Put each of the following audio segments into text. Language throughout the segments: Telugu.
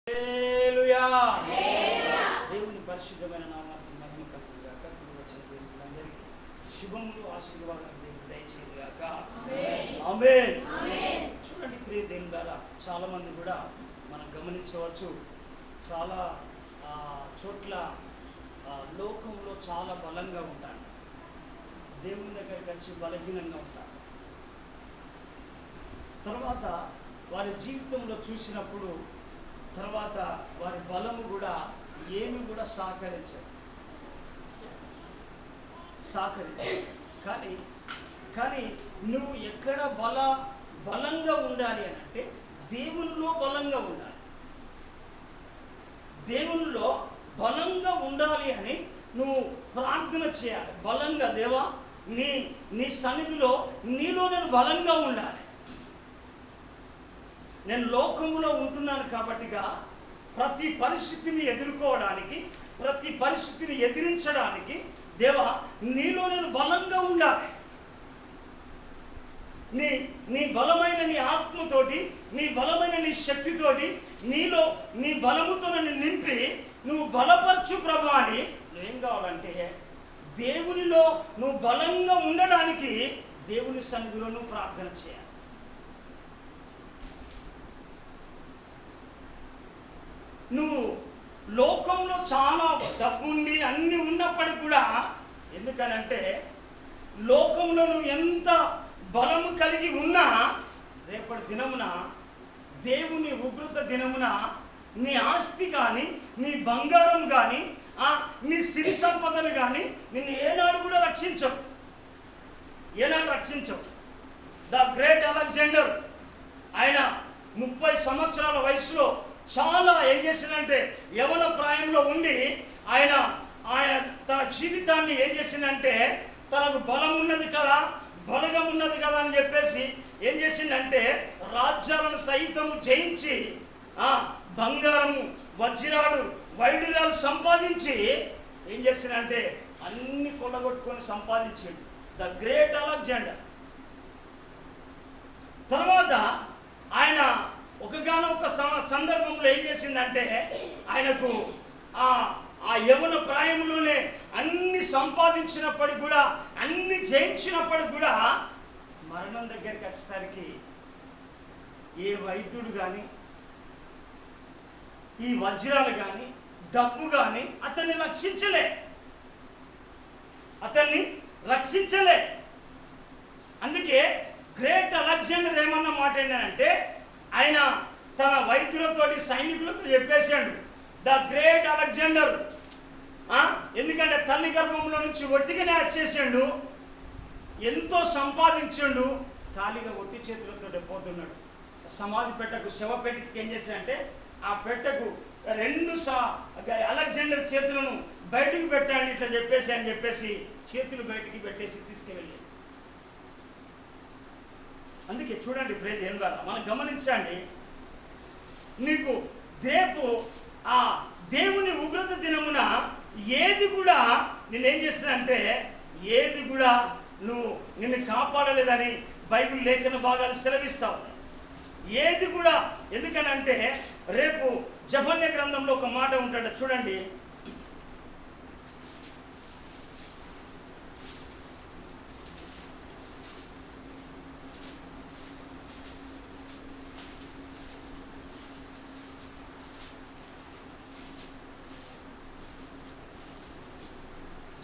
హల్లెలూయా. దేవుని పరిశుద్ధమైన నామానికి మహిమ కలుగును గాక. వచ్చిన దేవులందరికీ శుభములు ఆశీర్వాదాలు దేవుడు దయచేయను గాక. ఆమేన్. చూడండి ప్రియ దేవుని ద్వారా చాలా మంది కూడా మనం గమనించవచ్చు, చాలా చోట్ల లోకంలో చాలా బలంగా ఉంటారు, దేవుని దగ్గరికి వచ్చి బలహీనంగా ఉంటారు. తర్వాత వారి జీవితంలో చూసినప్పుడు తర్వాత వారి బలము కూడా ఏమి కూడా సహకరించదు. కానీ నువ్వు ఎక్కడ బలంగా ఉండాలి అని అంటే దేవునిలో బలంగా ఉండాలి. దేవునిలో బలంగా ఉండాలి అని నువ్వు ప్రార్థన చేయాలి. బలంగా దేవా నీ సన్నిధిలో నీలో నేను బలంగా ఉండాలి. నేను లోకములో ఉంటున్నాను కాబట్టిగా ప్రతి పరిస్థితిని ఎదుర్కోవడానికి, ప్రతి పరిస్థితిని ఎదిరించడానికి దేవా నీలో నేను బలంగా ఉండాలి. నీ బలమైన నీ ఆత్మతోటి, నీ బలమైన నీ శక్తితోటి, నీలో నీ బలముతో నన్ను నింపి నువ్వు బలపరచు ప్రభు అని నువ్వేం కావాలంటే దేవునిలో నువ్వు బలంగా ఉండడానికి దేవుని సన్నిధిలో నువ్వు ప్రార్థన చేయాలి. నువ్వు లోకంలో చాలా డబ్బు ఉండి అన్నీ ఉన్నప్పటికీ కూడా, ఎందుకనంటే లోకంలో నువ్వు ఎంత బలము కలిగి ఉన్నా రేపటి దినమున దేవుని ఉగ్రత దినమున నీ ఆస్తి కానీ, నీ బంగారం కానీ, నీ సిరి సంపదలు కానీ నిన్ను ఏనాడు కూడా రక్షించవు. ద గ్రేట్ అలెగ్జాండర్ ఆయన 30 సంవత్సరాల వయసులో చాలా ఏం చేసిందంటే యవన ప్రాయంలో ఉండి ఆయన తన జీవితాన్ని ఏం చేసిందంటే తనకు బలం ఉన్నది కదా, బలగం ఉన్నది కదా అని చెప్పేసి ఏం చేసిందంటే రాజ్యాలను సైతము జయించి బంగారము, వజ్రాలు, వైడూర్యాలు సంపాదించి ఏం చేసిందంటే అన్ని కొల్లగొట్టుకొని సంపాదించాడు ద గ్రేట్ అలెగ్జాండర్. తర్వాత ఆయన ఒకగానొక సందర్భంలో ఏం చేసిందంటే ఆయనకు ఆ యవన ప్రాయంలోనే అన్ని సంపాదించినప్పటికి కూడా, అన్ని జయించినప్పటికి కూడా మరణం దగ్గరికి వచ్చేసరికి ఏ వైద్యుడు కానీ, ఈ వజ్రాలు కానీ, డబ్బు కానీ అతన్ని రక్షించలే. అందుకే గ్రేట్ అలెగ్జాండర్ ఏమన్న మాట ఏంటంటే ఆయన తన వైద్యులతోటి, సైనికులతో చెప్పేశాడు ద గ్రేట్ అలెగ్జాండర్. ఎందుకంటే తల్లి గర్భంలో నుంచి ఒట్టిగానే వచ్చేసాడు, ఎంతో సంపాదించాడు, ఖాళీగా ఒట్టి చేతులతో పోతున్నాడు. సమాధి పెట్టకు, శవపెట్టకి ఏం చేశాడంటే ఆ పెట్టకు 2 అలెగ్జాండర్ చేతులను బయటకు పెట్టండి ఇట్లా చెప్పేసి చేతులు బయటికి పెట్టేసి తీసుకువెళ్ళాడు. అందుకే చూడండి ప్రేమ ఏం కాదు, మనం గమనించండి. నీకు దేవుని ఉగ్రత దినమున ఏది కూడా నేనేం చేస్తానంటే ఏది కూడా నిన్ను కాపాడలేదని బైబిల్ లేఖన భాగాలు సెలవిస్తావు. ఏది కూడా, ఎందుకనంటే రేపు జెఫన్యా గ్రంథంలో ఒక మాట ఉంటాడు చూడండి.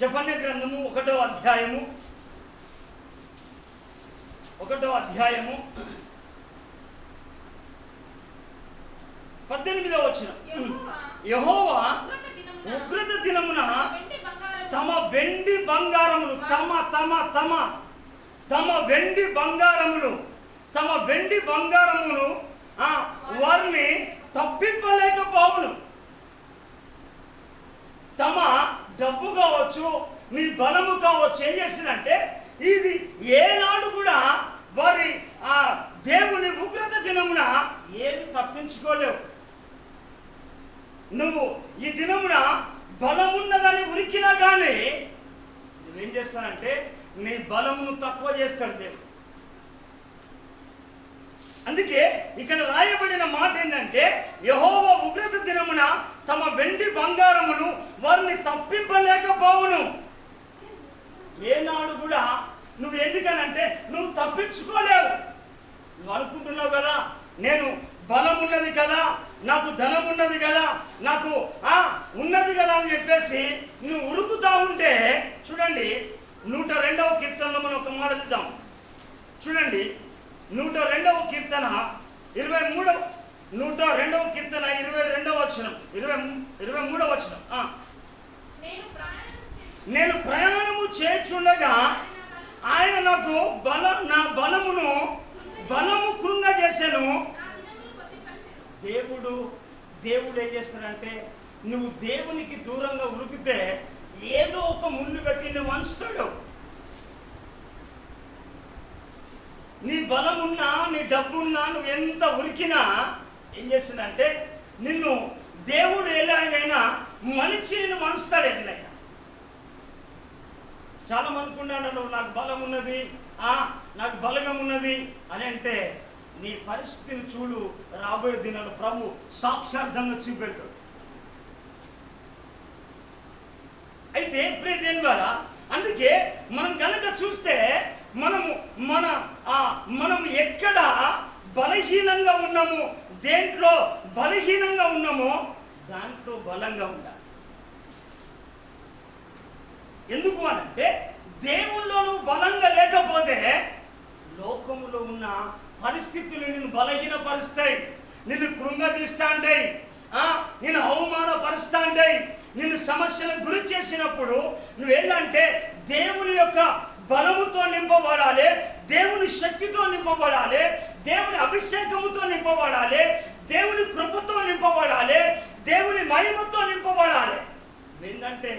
జెఫన్యా గ్రంథము 1వ అధ్యాయము 18వ వచనం. యెహోవా ఉగ్రత దినమున తమ వెండి బంగారములు వారిని తప్పింపలేకపోవును. తమ డబ్బు కావచ్చు, నీ బలము కావచ్చు, ఏం చేసిందంటే ఇది ఏనాడు కూడా వారి దేవుని ఉగ్రత దినమున ఏది తప్పించుకోలేవు. నువ్వు ఈ దినమున బలమున్నదని ఉరికినా కానీ నువ్వేం చేస్తానంటే నీ బలమును తక్కువ చేస్తాడు దేవుడు. అందుకే ఇక్కడ రాయబడిన మాట ఏంటంటే యెహోవా ఉగ్రత దినమున తమ వెండి బంగారమును వారిని తప్పింపలేకపోవును. ఏనాడు కూడా నువ్వు ఎందుకనంటే నువ్వు తప్పించుకోలేవు. నువ్వు అనుకుంటున్నావు కదా, నేను బలం ఉన్నది కదా, నాకు ధనం ఉన్నది కదా, నాకు ఉన్నది కదా అని చెప్పేసి నువ్వు ఉరుకుతా ఉంటే, చూడండి 102వ కీర్తనలో మనం ఒక మాట చూద్దాం. చూడండి 102వ కీర్తన 102వ కీర్తన 22వ వచనం, 23వ వచనం. నేను ప్రయాణము చేయుచుండగా ఆయన నాకు నా బలము కృంగజేసెను. దేవుడు ఏం చేస్తాడంటే, నువ్వు దేవునికి దూరంగా ఉరికితే ఏదో ఒక ముళ్ళు పెట్టి నువ్వు వంచుతాడు. నీ బలమున్నా, నీ డబ్బున్నా, నువ్వు ఎంత ఉరికినా ఏం చేస్తాడంటే నిన్ను దేవుడు ఎలాగైనా మనిషి నిన్ను వంచుతాడు. ఎట్లయినా చాలా మంది అనుకున్నాడు, నువ్వు నాకు బలం ఉన్నది, నాకు బలగం ఉన్నది అని అంటే నీ పరిస్థితిని చూడు. రాబోయే దినాలు ప్రభు సాక్షార్థంగా చూపెట్టాడు. అయితే ప్రియ దేవుని ద్వారా అందుకే మనం కనుక చూస్తే మనం ఎక్కడ బలహీనంగా ఉన్నామో, దేంట్లో బలహీనంగా ఉన్నామో దాంట్లో బలంగా ఉండాలి. ఎందుకు అనంటే దేవుల్లో నువ్వు బలంగా లేకపోతే లోకములో ఉన్న పరిస్థితులు నిన్ను బలహీనపరుస్తాయి, నిన్ను కృంగదీస్తా ఉంటాయి, నిన్ను అవమానపరుస్తా ఉంటాయి. నిన్ను సమస్యలకు గురి చేసినప్పుడు నువ్వేంటంటే దేవుని యొక్క బలముతో నింపబడాలి, దేవుని శక్తితో నింపబడాలి, దేవుని అభిషేకముతో నింపబడాలి, దేవుని కృపతో నింపబడాలి, దేవుని మహిమతో నింపబడాలి. ఏంటంటే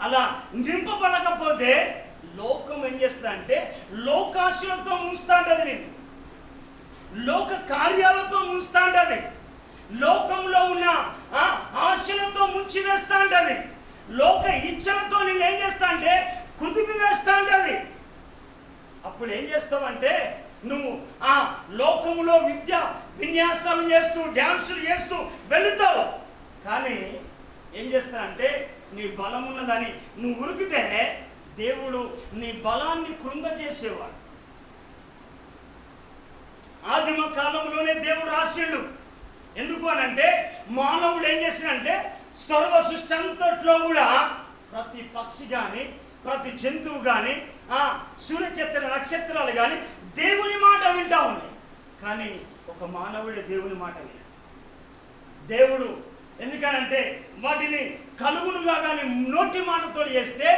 అలా నింపబడకపోతే లోకం ఏం చేస్తుందంటే లోకాశలతో ముంచుతా ఉంటుంది, నేను లోక కార్యాలతో ముంచుతా ఉంటుంది, లోకంలో ఉన్న ఆశలతో ముంచి వేస్తా ఉంటుంది, లోక ఇచ్చలతో నేను ఏం చేస్తా అంటే కుదిపి వేస్తా ఉంటుంది. అప్పుడు ఏం చేస్తావంటే నువ్వు లోకములో విన్యాసాలు చేస్తూ డ్యాన్సులు చేస్తూ వెళుతావు. కానీ ఏం చేస్తానంటే నీ బలం ఉన్నదని నువ్వు ఉరికితే దేవుడు నీ బలాన్ని కృంగజేసేవాడు. ఆదిమ కాలంలోనే దేవుడు రాసిండు. ఎందుకు అనంటే మానవుడు ఏం చేసినంటే సర్వ సృష్టి అంతట్లో కూడా ప్రతి పక్షి కానీ, ప్రతి జంతువు కానీ, సూర్యచంద్ర నక్షత్రాలు కానీ దేవుని మాట వింటా ఉన్నాయి. కానీ ఒక మానవుడే దేవుని మాట విన. దేవుడు ఎందుకనంటే వాటిని కలుగునుగా కానీ నోటి మాటతో చేస్తే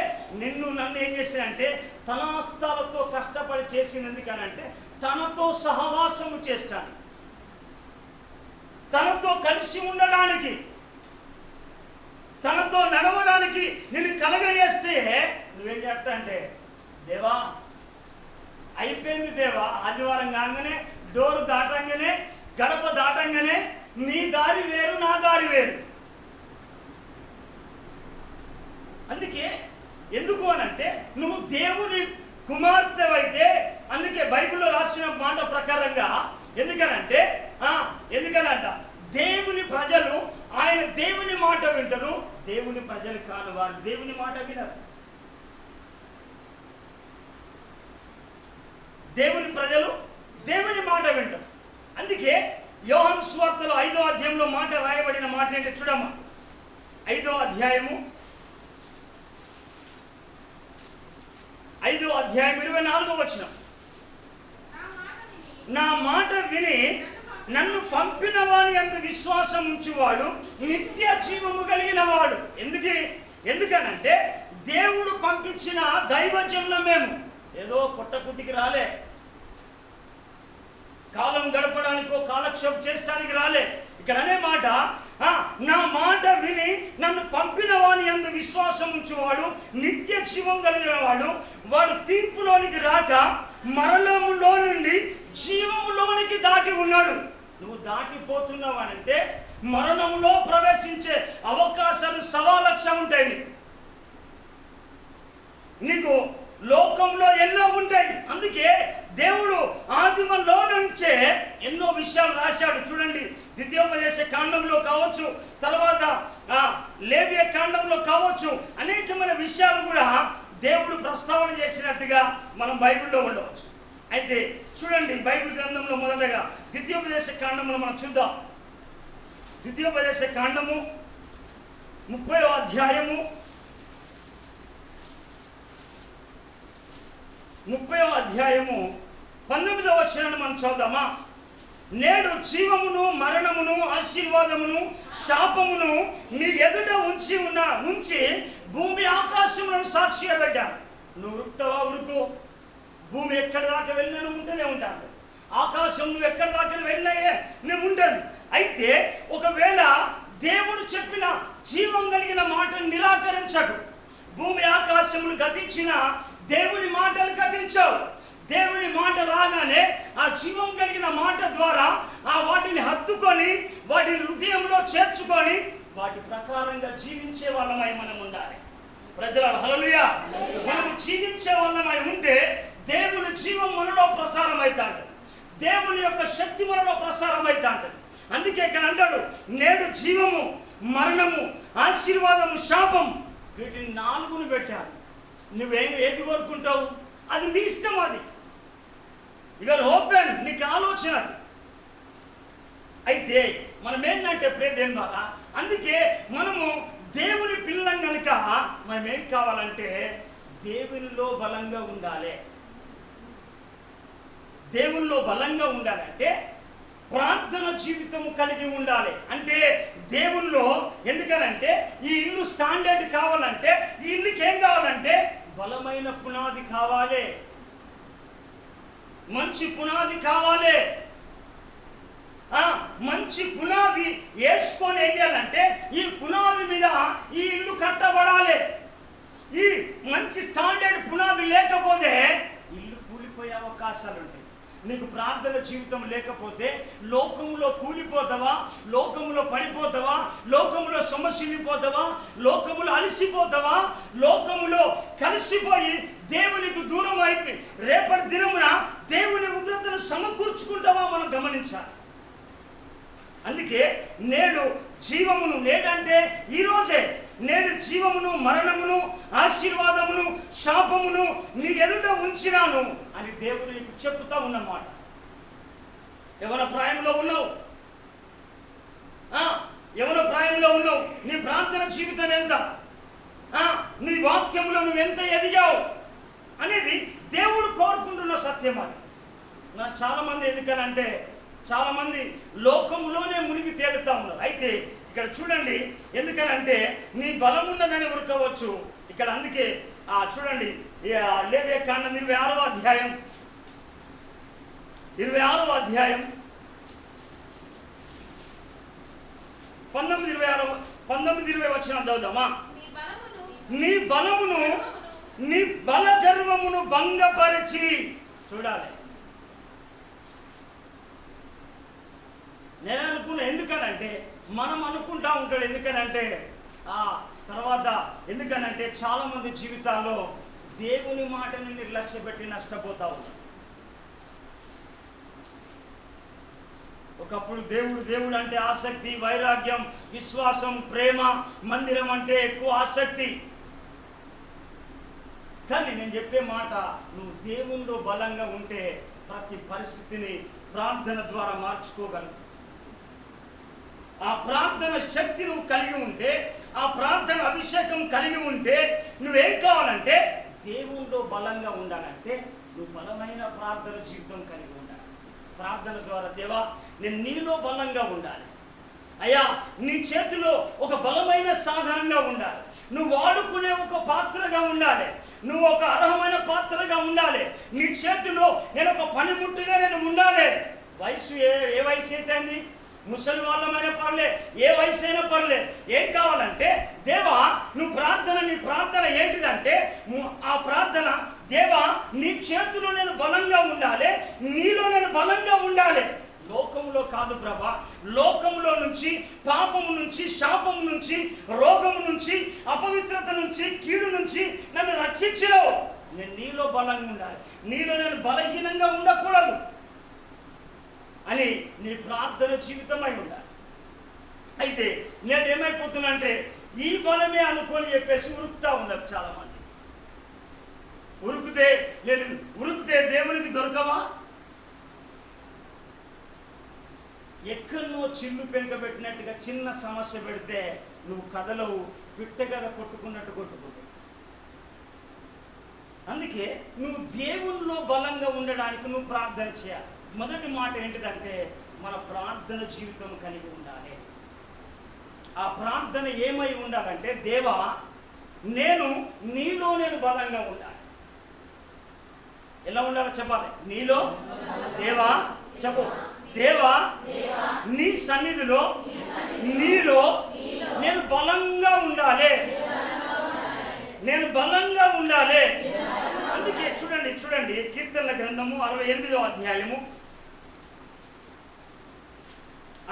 నన్ను ఏం చేశాడంటే తన హస్తాలతో కష్టపడి చేసింది. ఎందుకనంటే తనతో సహవాసము చేస్తాను, తనతో కలిసి ఉండడానికి, తనతో నడవడానికి నిన్ను కలగజేస్తే నువ్వేం చేస్తా అంటే దేవా అయిపోయింది దేవా, ఆదివారం కాగానే డోరు దాటంగానే గడప దాటంగానే నీ దారి వేరు, నా దారి వేరు. అందుకే ఎందుకు అనంటే నువ్వు దేవుని కుమార్తె అయితే, అందుకే బైబిల్లో రాసిన మాట ప్రకారంగా ఎందుకనంట దేవుని ప్రజలు ఆయన దేవుని మాట వింటారు, దేవుని ప్రజలు కాని వారు దేవుని మాట వినరు. దేవుని ప్రజలు దేవుని మాట వింటారు. అందుకే యోహాను సువార్తలో 5వ అధ్యాయంలో మాట రాయబడిన మాట ఏంటంటే చూడమ్మా, 5వ అధ్యాయము 24వ వచనం. నా మాట విని నన్ను పంపిన వాని యందు విశ్వాసం ఉంచువాడు నిత్య జీవము కలిగిన వాడు. ఎందుకనంటే దేవుడు పంపించిన దైవజనులు మేము ఏదో పుట్టకుట్టికి రాలే, కాలం గడపడానికో కాలక్షేపం చేయడానికి రాలే. ఇక్కడ అనే మాట, నా మాట విని నన్ను పంపిన వాని యందు విశ్వాసం ఉంచువాడు నిత్య జీవం కలిగిన వాడు. వాడు తీర్పులోనికి రాక మరణములో నుండి జీవములోనికి దాటి ఉన్నాడు. నువ్వు దాటిపోతున్నావు అనంటే మరణంలో ప్రవేశించే అవకాశాలు 1,00,000 ఉంటాయి. నీకు లోకంలో ఎన్నో ఉంటాయి. అందుకే దేవుడు ఆదిమలో నుంచే ఎన్నో విషయాలు రాశాడు. చూడండి, ద్వితీయోపదేశ కాండంలో కావచ్చు, తర్వాత లేవియ కాండంలో కావచ్చు, అనేకమైన విషయాలు కూడా దేవుడు ప్రస్తావన చేసినట్టుగా మనం బైబిల్లో ఉండవచ్చు. అయితే చూడండి, బైబిల్ గ్రంథంలో మొదటగా ద్వితీయోపదేశ కాండంలో మనం చూద్దాం. ద్వితీయోపదేశ కాండము 30వ అధ్యాయము 19వ వచనాన్ని మనం చదువుదామా? నేడు జీవమును మరణమును ఆశీర్వాదమును శాపమును నీ ఎదుట ఉంచి భూమి ఆకాశములను సాక్షిగా పెట్టాను. నువ్వు ఉరుకుతావా? ఉరుకు. భూమి ఎక్కడి దాకా వెళ్ళినా నువ్వు ఉంటూనే ఉంటాను. ఆకాశం నువ్వు ఎక్కడి దాకా వెళ్ళినాయే నువ్వు ఉంటుంది. అయితే ఒకవేళ దేవుడు చెప్పిన జీవం కలిగిన మాటను నిరాకరించకు. భూమి ఆకాశములు గతించిన దేవుని మాటలు గతించవు. దేవుని మాట రాగానే ఆ జీవం కలిగిన మాట ద్వారా వాటిని హత్తుకొని వాటిని హృదయంలో చేర్చుకొని వాటి ప్రకారంగా జీవించే వాళ్ళమై మనం ఉండాలి. ప్రజలారా, హల్లెలూయా. మనం జీవించే వాళ్ళమై ఉంటే దేవుని జీవం మనలో ప్రసారం అవుతాడు. దేవుని యొక్క శక్తి మనలో ప్రసారం అవుతాడు. అందుకే ఇక్కడ అంటాడు, నేడు జీవము మరణము ఆశీర్వాదము శాపం వీటిని 4 పెట్టాను. ఏది కోరుకుంటావు అది నీ ఇష్టం. అది యువర్ ఓపెన్, నీకు ఆలోచన. అయితే మనం ఏంటంటే ప్రేదేం బాగా, అందుకే మనము దేవుని పిల్లం కనుక మనం ఏం కావాలంటే దేవునిలో బలంగా ఉండాలి. దేవునిలో బలంగా ఉండాలంటే ప్రార్థన జీవితం కలిగి ఉండాలి. అంటే దేవునిలో, ఎందుకనంటే ఈ ఇల్లు స్టాండర్డ్ కావాలంటే ఈ ఇల్లుకి ఏం కావాలంటే బలమైన పునాది కావాలి, మంచి పునాది కావాలి. మంచి పునాది వేసుకొని వేయాలంటే ఈ పునాది మీద ఈ ఇల్లు కట్టబడాలి. ఈ మంచి స్టాండర్డ్ పునాది లేకపోతే ఇల్లు కూలిపోయే అవకాశాలు ఉంటాయి. నీకు ప్రార్థన జీవితం లేకపోతే లోకంలో కూలిపోతావా, లోకంలో పడిపోతావా, లోకంలో సొమ్మసిల్లిపోతావా, లోకములో అలసిపోతావా, లోకములో కలిసిపోయి దేవునికి దూరం అయిపోయి రేపటి దినమున దేవుని ఉగ్రతను సమకూర్చుకుంటావా మనం గమనించాలి. అందుకే నేడు జీవమును, నేడంటే ఈరోజే, నేడు జీవమును మరణమును ఆశీర్వాదమును శాపమును నీ ఎదుట ఉంచినాను అని దేవుడు నీకు చెప్తా ఉన్నమాట. యవ్వన ప్రాయంలో ఉన్నావు, యవ్వన ప్రాయంలో ఉన్నావు, నీ ప్రార్థన జీవితం ఎంత, నీ వాక్యములో నువ్వు ఎంత ఎదిగావు అనేది దేవుడు కోరుకుంటున్న సత్యం. అది చాలామంది ఎందుకనంటే చాలామంది లోకంలోనే మునిగి తేలుతా ఉన్నారు. అయితే ఇక్కడ చూడండి, ఎందుకనంటే నీ బలం ఉన్నదని ఉరకవచ్చు ఇక్కడ. అందుకే చూడండి, లేవియ కాండం 26వ అధ్యాయం 19-20 వచనాలు చదువుదామా? నీ బలమును నీ బల గర్వమును భంగపరిచి, చూడాలి. నేను అనుకున్నా, ఎందుకనంటే మనం అనుకుంటా ఉంటాడు, ఎందుకనంటే తర్వాత ఎందుకనంటే చాలామంది జీవితాల్లో దేవుని మాటని నిర్లక్ష్య పెట్టి నష్టపోతా ఉంటారు. ఒకప్పుడు దేవుడు అంటే ఆసక్తి, వైరాగ్యం, విశ్వాసం, ప్రేమ, మందిరం అంటే ఎక్కువ ఆసక్తి. కానీ నేను చెప్పే మాట, నువ్వు దేవునిలో బలంగా ఉంటే ప్రతి పరిస్థితిని ప్రార్థన ద్వారా మార్చుకోగలవు. ఆ ప్రార్థన శక్తి నువ్వు కలిగి ఉంటే, ఆ ప్రార్థన అభిషేకం కలిగి ఉంటే నువ్వేం కావాలంటే దేవునిలో బలంగా ఉండాలంటే నువ్వు బలమైన ప్రార్థన జీవితం కలిగి ఉండాలి. ప్రార్థన ద్వారా, దేవా నేను నీలో బలంగా ఉండాలి అయ్యా, నీ చేతిలో ఒక బలమైన సాధనంగా ఉండాలి, నువ్వు వాడుకునే ఒక పాత్రగా ఉండాలి, నువ్వు ఒక అర్హమైన పాత్రగా ఉండాలి, నీ చేతిలో నేను ఒక పనిముట్టుగా నేను ఉండాలి. వయసు ఏ వయసు అయితే అంది, ముసలి వాళ్ళమైనా పర్లే, ఏ వయసు అయినా పర్లే, ఏం కావాలంటే దేవా నీ ప్రార్థన ఏంటిదంటే ఆ ప్రార్థన, దేవా నీ చేతిలో నేను బలంగా ఉండాలి, నీలో నేను బలంగా ఉండాలి. లోకంలో కాదు ప్రభా, లోకంలో నుంచి, పాపము నుంచి, శాపము నుంచి, రోగము నుంచి, అపవిత్రత నుంచి, కీడు నుంచి నన్ను రక్షించినావు. నేను నీలో బలంగా ఉండాలి, నీలో నేను బలహీనంగా ఉండకూడదు అని నీ ప్రార్థన జీవితమై ఉండాలి. అయితే నేను ఏమైపోతున్నానంటే ఈ బలమే అనుకొని చెప్పేసి ఉరుకుతా ఉన్నారు చాలామంది. ఉరికితే దేవునికి దొరకవా? ఎక్కడనో చిల్లు పెంక పెట్టినట్టుగా చిన్న సమస్య పెడితే నువ్వు కథలవు, పిట్ట కథ కొట్టుకున్నట్టు కొట్టుకుంటావు. అందుకే నువ్వు దేవునిలో బలంగా ఉండడానికి నువ్వు ప్రార్థన చేయాలి. మొదటి మాట ఏంటిదంటే మన ప్రార్థన జీవితం కలిగి ఉండాలి. ఆ ప్రార్థన ఏమై ఉండాలంటే, దేవా నేను బలంగా ఉండాలి. ఎలా ఉండాలో చెప్పాలి. నీలో దేవా చెప్పు, దేవా నీ సన్నిధిలో నీలో నేను బలంగా ఉండాలి, నేను బలంగా ఉండాలి. అందుకే చూడండి కీర్తనల గ్రంథము 68వ అధ్యాయము,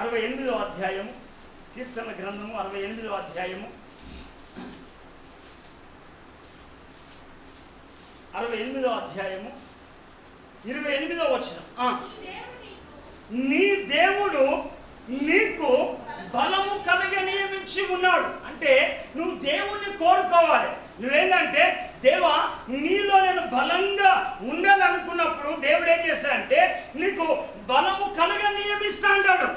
68వ అధ్యాయము, కీర్తనల గ్రంథము 68వ అధ్యాయము 68వ అధ్యాయము 28వ వచనం. నీ దేవుడు నీకు బలము కలిగ నియమించి ఉన్నాడు. అంటే నువ్వు దేవుణ్ణి కోరుకోవాలి. నువ్వేంటంటే దేవా నీలో నేను బలంగా ఉండాలనుకున్నప్పుడు దేవుడు ఏం చేస్తాడంటే నీకు బలము కలిగ నియమిస్తా అంటాడు.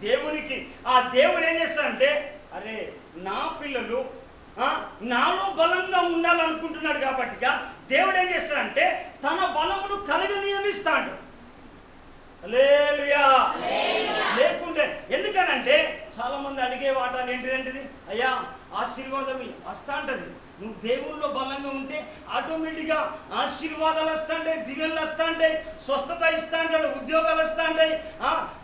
దేవునికి ఆ దేవుడు ఏం చేస్తాడంటే, అరే నా పిల్లలు నాలో బలంగా ఉండాలనుకుంటున్నాడు కాబట్టిగా దేవుడు ఏం చేస్తాడంటే తన బలమును కలిగ నియమిస్తాడు. హల్లెలూయా. లేకుంటే ఎందుకనంటే చాలా మంది అడిగే వాటాలు ఏంటిది, అయ్యా ఆశీర్వాదం వస్తా అంటది. నువ్వు దేవుల్లో బలంగా ఉంటే ఆటోమేటిక్గా ఆశీర్వాదాలు వస్తాంటాయి, దీవెనలు వస్తాంటాయి, స్వస్థత ఇస్తా అంటాడు, ఉద్యోగాలు వస్తాంటాయి,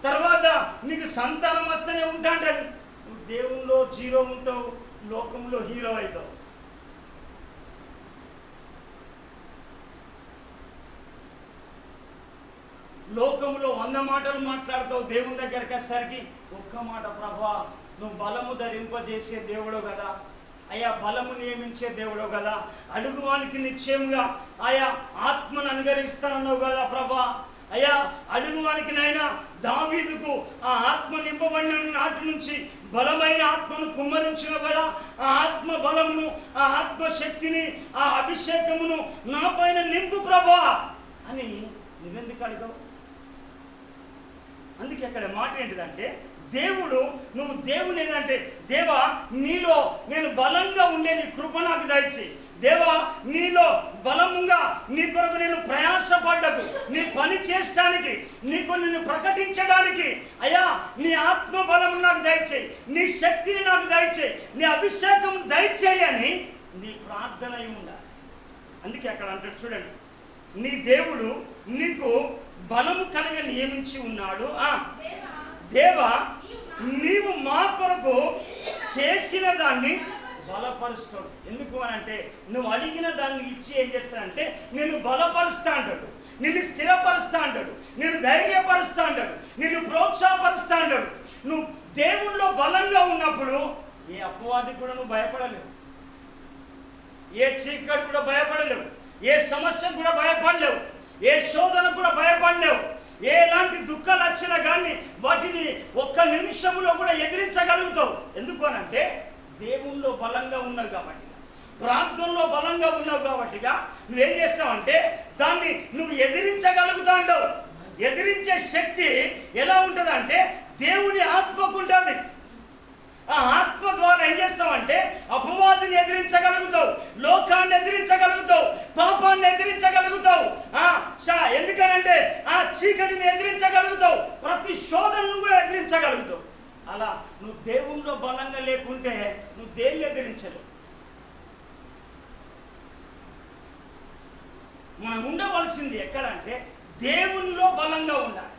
తర్వాత నీకు సంతానం వస్తూనే ఉంటాంటది. నువ్వు దేవుల్లో జీరో ఉంటావు, లోకంలో హీరో అవుతావు. లోకంలో 100 మాటలు మాట్లాడతావు, దేవుని దగ్గరికి వచ్చేసరికి ఒక్క మాట, ప్రభా నువ్వు బలము ధరింపజేసే దేవుడు కదా, అయ్యా బలము నియమించే దేవుడు కదా, అడుగువానికి నిశ్చయంగా ఆయా ఆత్మను అనుగరిస్తానన్నావు కదా ప్రభా, అయ్యా అడుగువానికి నైనా దావీదుకు ఆ ఆత్మ నింపబడిన నాటి నుంచి బలమైన ఆత్మను కుమ్మరించిన కదా, ఆ ఆత్మ బలమును, ఆ ఆత్మశక్తిని, ఆ అభిషేకమును నా పైన నింపు ప్రభా అని నువ్వెందుకు అడగవు? అందుకే అక్కడ మాట ఏంటిదంటే నువ్వు దేవుని ఏంటంటే దేవా నీలో నేను బలంగా ఉండే నీ కృప నాకు దయచేయి, దేవా నీలో బలముగా నీ కొరకు నేను ప్రయాసపడ్డకు, నీ పని చేయడానికి, నిన్ను ప్రకటించడానికి అయ్యా నీ ఆత్మ బలము నాకు దయచేయి, నీ శక్తిని నాకు దయచేయి, నీ అభిషేకం దయచేయి అని నీ ప్రార్థన ఉండాలి. అందుకే అక్కడ అంటాడు చూడండి, నీ దేవుడు నీకు బలము కలిగ నియమించి ఉన్నాడు. దేవా నీవు మా కొరకు చేసిన దాన్ని బలపరుస్తాడు. ఎందుకు అని అంటే నువ్వు అడిగిన దాన్ని ఇచ్చి ఏం చేస్తానంటే నేను బలపరుస్తా అంటాడు, నిన్ను స్థిరపరుస్తా అంటాడు, నిన్ను ధైర్యపరుస్తా అంటాడు, నిన్ను ప్రోత్సాహపరుస్తా అంటాడు. నువ్వు దేవుల్లో బలంగా ఉన్నప్పుడు ఏ అపవాది కూడా నువ్వు భయపడలేవు, ఏ చీకటి కూడా భయపడలేవు, ఏ సమస్య కూడా భయపడలేవు, ఏ శోధన కూడా భయపడలేవు. ఎలాంటి దుఃఖాలు వచ్చినా కానీ వాటిని ఒక్క నిమిషంలో కూడా ఎదిరించగలుగుతావు. ఎందుకు అనంటే దేవుల్లో బలంగా ఉన్నావు కాబట్టి, ప్రార్థనలో బలంగా ఉన్నావు కాబట్టిగా నువ్వేం చేస్తావంటే దాన్ని నువ్వు ఎదిరించగలుగుతా ఉంటావు. ఎదిరించే శక్తి ఎలా ఉంటుందంటే దేవుని ఆత్మకు ఉంటుంది. ఆ ఆత్మ ద్వారా ఏం చేస్తావంటే అపవాదిని ఎదిరించగలుగుతావు, లోకాన్ని ఎదిరించగలుగుతావు, పాపాన్ని ఎదిరించగలుగుతావు. ఎందుకనంటే ఆ చీకటిని ఎదిరించగలుగుతావు, ప్రతి శోధనను కూడా ఎదిరించగలుగుతావు. అలా నువ్వు దేవుల్లో బలంగా లేకుంటే నువ్వు దేన్ని ఎదిరించలేవు. మనం ఉండవలసింది ఎక్కడంటే దేవుల్లో బలంగా ఉండాలి.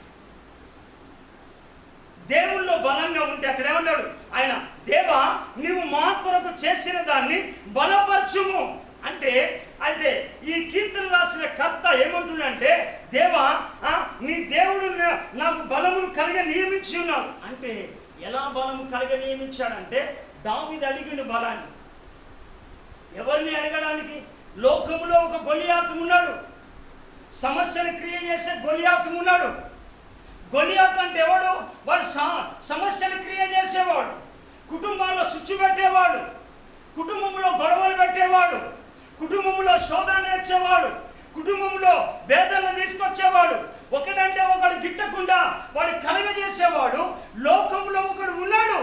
దేవుల్లో బలంగా ఉంటే అక్కడ ఏమన్నాడు ఆయన, దేవా నీవు మా కొరకు చేసిన దాన్ని బలపరచుము అంటే. అయితే ఈ కీర్తన రాసిన కర్త ఏమంటుందంటే దేవా నీ దేవుడు నాకు బలమును కలిగ నియమించి ఉన్నాడు అంటే. ఎలా బలము కలిగ నియమించాడంటే దావీదు అడిగిన బలాన్ని. ఎవరిని అడగడానికి? లోకములో ఒక గొలియాతు ఉన్నాడు, సమస్యను క్రియ చేసే గొలియాతు ఉన్నాడు. గొలియాతు అంటే ఎవడు? వాడు సమస్యను క్రియ చేసేవాడు, కుటుంబాల్లో చుచ్చు పెట్టేవాడు, కుటుంబంలో గొడవలు పెట్టేవాడు, కుటుంబంలో శోధన నేర్చేవాడు, కుటుంబంలో వేదనలు తీసుకొచ్చేవాడు, ఒకడంటే ఒకడు గిట్టకుండా వాడు కలగజేసేవాడు. లోకంలో ఒకడు ఉన్నాడు,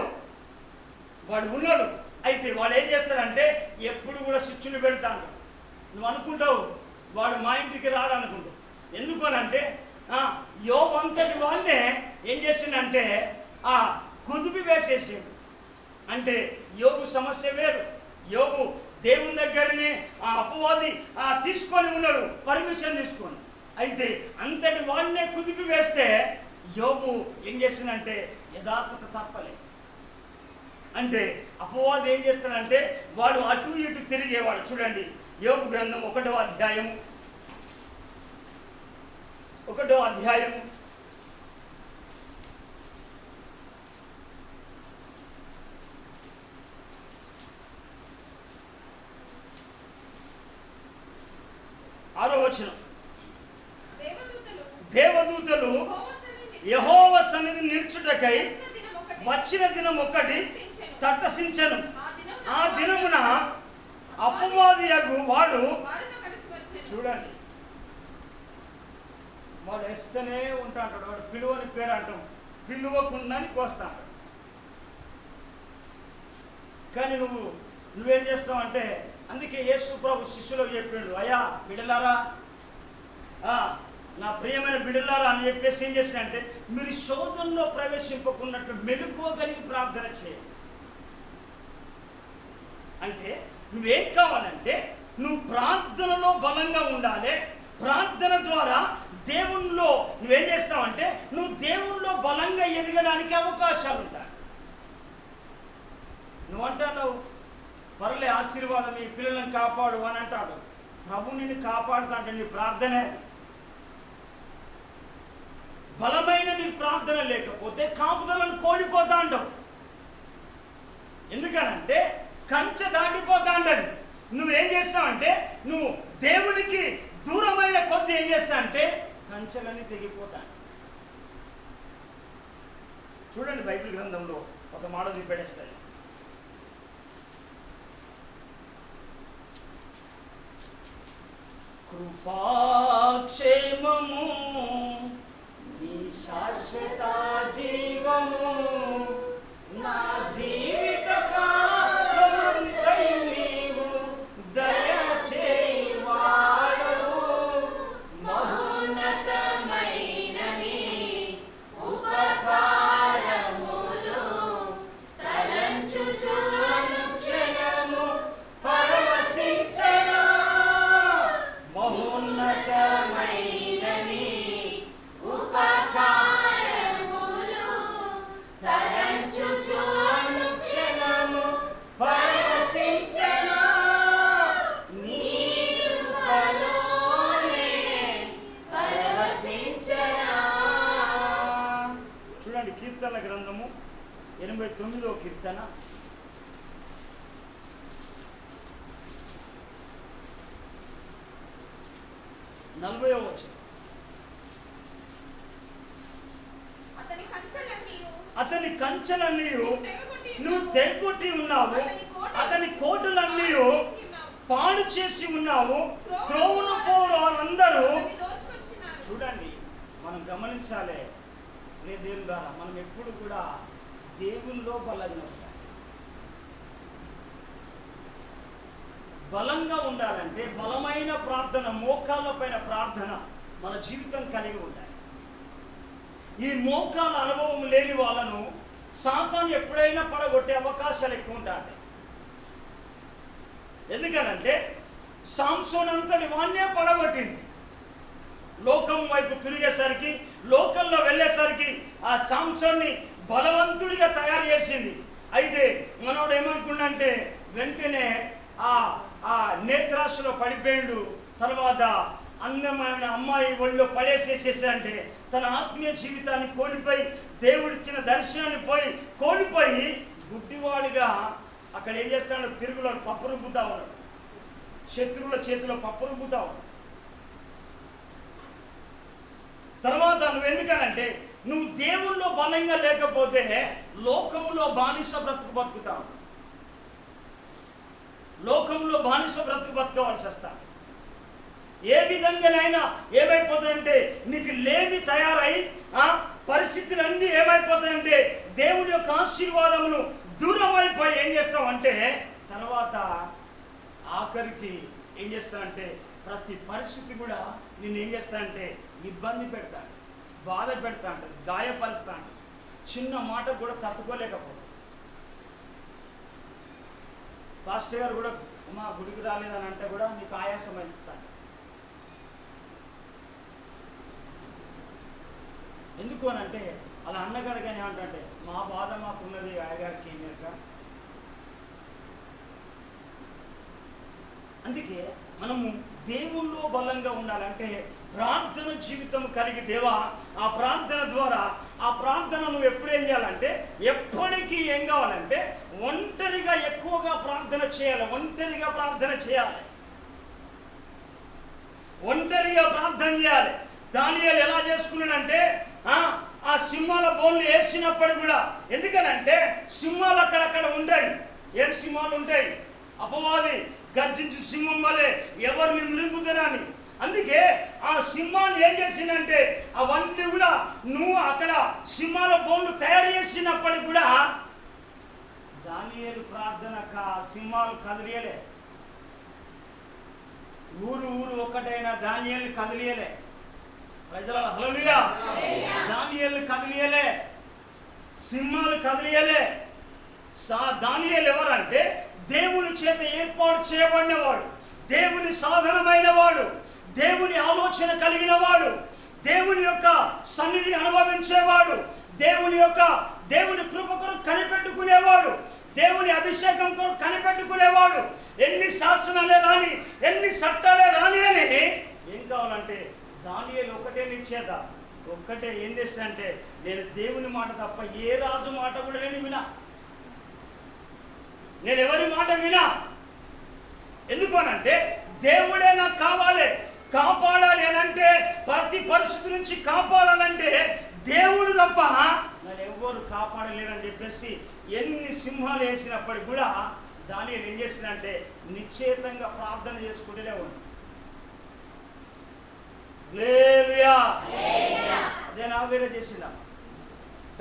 వాడు ఉన్నాడు. అయితే వాడు ఏం చేస్తాడంటే ఎప్పుడు కూడా స్విచ్చులు పెడతాడు. నువ్వు అనుకుంటావు వాడు మా ఇంటికి రాడనుకుంటావు. ఎందుకనంటే యోబు అంతటి వాడినే ఏం చేసిండంటే కుదిపి వేసేసాడు. అంటే యోబు సమస్య వేరు. యోబు దేవుని దగ్గరనే అపవాది తీసుకొని ఉన్నాడు, పర్మిషన్ తీసుకొని. అయితే అంతటి వాడినే కుదిపి వేస్తే యోబు ఏం చేసిందంటే యథార్థత తప్పలేదు. అంటే అపవాది ఏం చేస్తాడంటే వాడు అటు ఇటు తిరిగేవాడు. చూడండి యోబు గ్రంథం 1వ అధ్యాయం 6వ వచనం. దేవదూతలు యెహోవా సన్నిధి నిలుచుటకై వచ్చిన దినం ఒకటి తట్టసించెను. ఆ దినమున అపవాదియగు వాడు, చూడండి వాడు వేస్తూనే ఉంటాడు. వాడు పిలువని పేరు అంటాం, పిలువకుండా కోస్తాడు. కానీ నువ్వేం చేస్తావు అంటే, అందుకే యేసు ప్రభు శిష్యులకు చెప్పాడు, అయ్యా బిడ్డలారా, నా ప్రియమైన బిడ్డలారా అని చెప్పేసి ఏం చేసినంటే, మీరు శోధనలో ప్రవేశింపకున్నట్లు మెలుకోగలిగి ప్రార్థన చేయండి. అంటే నువ్వేం కావాలంటే నువ్వు ప్రార్థనలో బలంగా ఉండాలి. ప్రార్థన ద్వారా దేవునిలో నువ్వేం చేస్తావంటే నువ్వు దేవునిలో బలంగా ఎదగడానికి అవకాశాలు ఉంటాయి. నువ్వు అంటావు పర్లే ఆశీర్వాదం ఈ పిల్లలను కాపాడు అని అంటాడు. ప్రభు నిన్ను కాపాడుతాంటే నీ ప్రార్థనే. బలమైన నీ ప్రార్థన లేకపోతే కాపుదలను కోల్పోతా అంటావు. ఎందుకనంటే కంచె దాటిపోతా అంటది. నువ్వేం చేస్తావంటే నువ్వు దేవునికి దూరమైన కొద్ది ఏం చేస్తా అంటే కంచెలన్నీ తెగిపోతాయి. చూడండి బైబిల్ గ్రంథంలో ఒక మాట చూపెడేస్తాయి. కృపాక్షేమము నీ శాశ్వత జీవము నా జీవిత కాలమంతయు నీవు దయచేయువాడవు. మహోన్నతమైన నీ ఉపకారములు తలంచుచు అనుక్షణము పరవశించెను. మహోన్నతమైన నీ ఉపకారములు తలంచుచు అనుక్షణము పరవశించెను. నీ కృపలోనే పరవశించెను. చూడండి కీర్తనల గ్రంథము 89వ కీర్తన 40వ వచనం. అతని కంచెలన్నీ నువ్వు తెగొట్టి ఉన్నావు, అతని కోటలన్నీ పాడు చేసి ఉన్నావు. త్రోవును పోరు అందరూ. చూడండి మనం గమనించాలి దేవుని ద్వారా మనం ఎప్పుడు కూడా దేవునిలో బలంగా ఉండాలంటే బలమైన ప్రార్థన, మోకాళ్ళ పైన ప్రార్థన మన జీవితం కలిగి ఉండాలి. ఈ మోకాళ్ళ అనుభవం లేని వాళ్ళను సాతాను ఎప్పుడైనా పడగొట్టే అవకాశాలు ఎక్కువ ఉంటాయి. ఎందుకనంటే సాంసోన్ అంతటి వాణ్ణే పడగొట్టింది. లోకం వైపు తిరిగేసరికి, లోకంలో వెళ్ళేసరికి ఆ సాంసోన్ని బలవంతుడిగా తయారు చేసింది. అయితే మనోడు ఏమనుకున్నంటే వెంటనే ఆ నేత్రాశలో పడిపోయిండు. తర్వాత అందమైన అమ్మాయి ఒళ్ళో పడేసేసేసంటే తన ఆత్మీయ జీవితాన్ని కోల్పోయి, దేవుడిచ్చిన దర్శనాన్ని కోల్పోయి గుడ్డివాడిగా అక్కడ ఏం చేస్తాడు, తిరుగులో పప్పు రుబ్బుతా ఉన్నాడు. శత్రువుల చేతిలో పప్పు రుబ్బుతావు. తర్వాత నువ్వు ఎందుకనంటే నువ్వు దేవుల్లో బలంగా లేకపోతే లోకములో బానిస బతుకుతావు. లోకంలో బానిస బతకవలసి వస్తాను. ఏ విధంగానైనా ఏమైపోతాయంటే నీకు లేమి తయారై పరిస్థితులన్నీ ఏమైపోతాయంటే దేవుని యొక్క ఆశీర్వాదమును దూరం అయిపోయి ఏం చేస్తావంటే తర్వాత ఆఖరికి ఏం చేస్తానంటే ప్రతి పరిస్థితి కూడా నిన్ను ఏం చేస్తానంటే ఇబ్బంది పెడతాను, బాధ పెడతా ఉంటుంది, గాయపరుస్తాను. చిన్న మాట కూడా తట్టుకోలేకపోతాను. పాస్టర్ గారు కూడా మా గుడికి రాలేదని అంటే కూడా నీకు ఆయాసం అవుతాను. ఎందుకు అని అంటే అలా అన్నగారికి ఏమంటే మా బాధ మాకున్నది ఆయగారికి ఏం లేక. అందుకే మనము దేవుల్లో బలంగా ఉండాలంటే ప్రార్థన జీవితం కలిగి దేవా ఆ ప్రార్థన ద్వారా ఆ ప్రార్థన నువ్వు ఎప్పుడు ఏం చేయాలంటే ఎప్పటికీ ఏం కావాలంటే ఒంటరిగా ఎక్కువగా ప్రార్థన చేయాలి. ఒంటరిగా ప్రార్థన చేయాలి. ఒంటరిగా ప్రార్థన చేయాలి. దానియేలు ఎలా చేసుకున్నాడంటే ఆ సింహాల బోన్లు వేసినప్పుడు కూడా, ఎందుకనంటే సింహాలు అక్కడక్కడ ఉంటాయి. ఏం సింహాలు ఉంటాయి? అపవాది గర్జించు సింహం వలె ఎవరిని మృంగుదరని. అందుకే ఆ సింహాన్ని ఏం చేసిందంటే అవన్నీ కూడా నువ్వు అక్కడ సింహాల బోన్లు తయారు చేసినప్పటికి కూడా దానియేలు ప్రార్థన సింహాలు కదిలియలే. ఊరు ఒకటైనా దానియేలు కదిలియలే. ప్రజల హల్లెలూయా. దానియేలు కదిలియలే, సింహాలు కదిలియలే. దానియేలు ఎవరంటే దేవుని చేత ఏర్పాటు చేయబడినవాడు, దేవుని సాధనమైన వాడు, దేవుని ఆలోచన కలిగిన వాడు, దేవుని యొక్క సన్నిధిని అనుభవించేవాడు, దేవుని కృప కొరకు కనిపెట్టుకునేవాడు, దేవుని అభిషేకం కొరకు కనిపెట్టుకునేవాడు. ఎన్ని శాస్త్రాలే రాని, ఎన్ని చట్టాలే రాని అని ఏం కావాలంటే దానియేలు ఒకటే నిశ్చేత, ఒక్కటే ఏం చేస్తానంటే నేను దేవుని మాట తప్ప ఏ రాజు మాట కూడా వినా, నేను ఎవరి మాట వినా. ఎందుకు అనంటే దేవుడే నాకు కావాలి, కాపాడాలి అని అంటే ప్రతి పరిస్థితి నుంచి కాపాడాలంటే దేవుడు తప్ప నన్ను ఎవ్వరు కాపాడలేరని చెప్పేసి ఎన్ని సింహాలు వేసినప్పటికి కూడా దానియేలు ఏం చేసిందంటే నిశ్చేతంగా ప్రార్థన చేసుకుంటూనే ఉంది. హల్లెలూయా. అదే నా వేరే చేసిందా?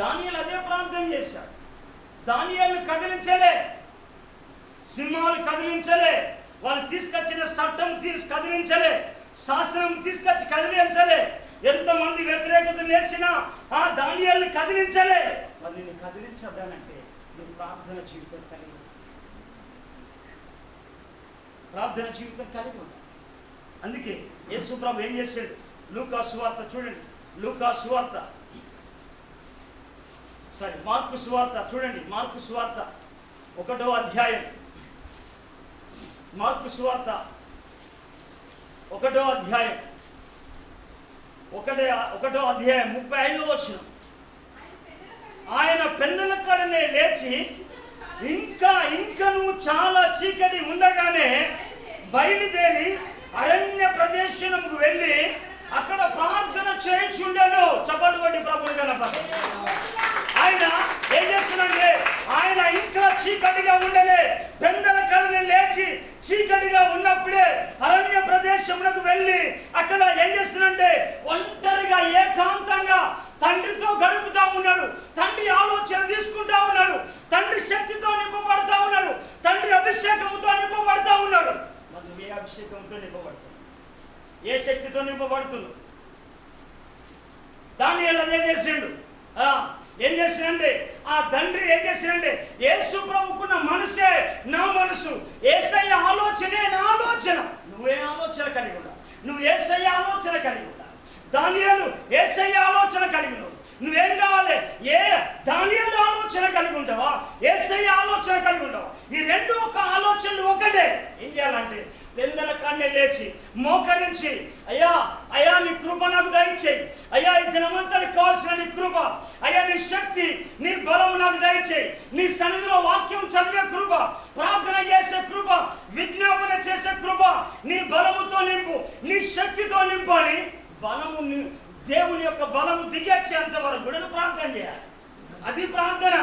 దానియేలు అదే ప్రార్థన చేశాడు. దానియేలు కదిలించలే, సింహాలు కదిలించలే, వాళ్ళు తీసుకొచ్చిన చట్టం కదిలించలే, శాసనం తీసుకొచ్చి కదిలించలే. ఎంతమంది వ్యతిరేకత చేసినా ఆ దానియేలు కదిలించలే. మరి నిన్ను కదిలించదానంటే నువ్వు ప్రార్థన జీవితం కలిగి ప్రార్థన జీవితం కలిగి ఉంటావు. అందుకే యేసు ప్రభు ఏం చేశాడు? లూకా సువార్త చూడండి, మార్కు సువార్త చూడండి, మార్కు సువార్త 1వ అధ్యాయం, మార్కు సువార్త 1వ అధ్యాయం 35వ వచనం. ఆయన పెందల కాడనే లేచి ఇంకా నువ్వు చాలా చీకటి ఉండగానే బయలుదేరి అరణ్య ప్రదేశముకు వెళ్ళి అక్కడ ప్రార్థన చేయించుండాడు. చప్పట్లు కొట్టి ప్రభువుని కనపడి ఆయన ఏం చేస్తున్నాడే? ఆయన ఇంకా చీకటిగా ఉండలే, పెందల కాడనే లేచి చీకటిగా ఉన్నప్పుడే అరణ్య ప్రదేశములకు వెళ్ళి అక్కడ ఏం చేస్తున్నాడంటే ఒంటరిగా ఏకాంతంగా తండ్రితో గడుపుతా ఉన్నాడు. తండ్రి ఆలోచన తీసుకుంటా ఉన్నాడు. తండ్రి శక్తితో నింపబడతా ఉన్నాడు. తండ్రి అభిషేకంతో నింపబడతా ఉన్నాడు. మరి ఏ అభిషేకంతో నింపబడుతుంది? ఏ శక్తితో నింపబడుతుంది? దానియేలు అదే చేసిండు. ఏం చేసిందంటే ఆ తండ్రి ఏం చేసిందంటే యేసు ప్రభువుకున్న మనసే నా మనసు, యేసయ్య ఆలోచనే నా ఆలోచన. నువ్వే ఆలోచన కలిగి ఉండాలి, నువ్వు యేసయ్య ఆలోచన కలిగి ఉండాలి. దానియేలు యేసయ్య ఆలోచన కలిగి ఉన్నావు. నువ్వేం కావాలి? దానియేలు ఆలోచన కలిగి ఉంటావా? యేసయ్య ఆలోచన కలిగి ఉంటావా? ఈ రెండు ఒక ఆలోచనలు ఒకటే. ఏం చేయాలంటే పెందల కాడనే లేచి మోకరించి అయ్యా నీ కృప నాకు దయచేయి, అయ్యా ఈ దినమంతటికి కావాల్సిన నీ కృప, అయ్యా నీ శక్తి, నీ బలము నాకు దయచేయి, నీ సన్నిధిలో వాక్యం చదివే కృప, ప్రార్థన చేసే కృప, విజ్ఞాపన చేసే కృప, నీ బలముతో నింపు, నీ శక్తితో నింపు అని దేవుని యొక్క బలము దిగొచ్చేంత వరకు కూడా ప్రార్థన చేయాలి. అది ప్రార్థన.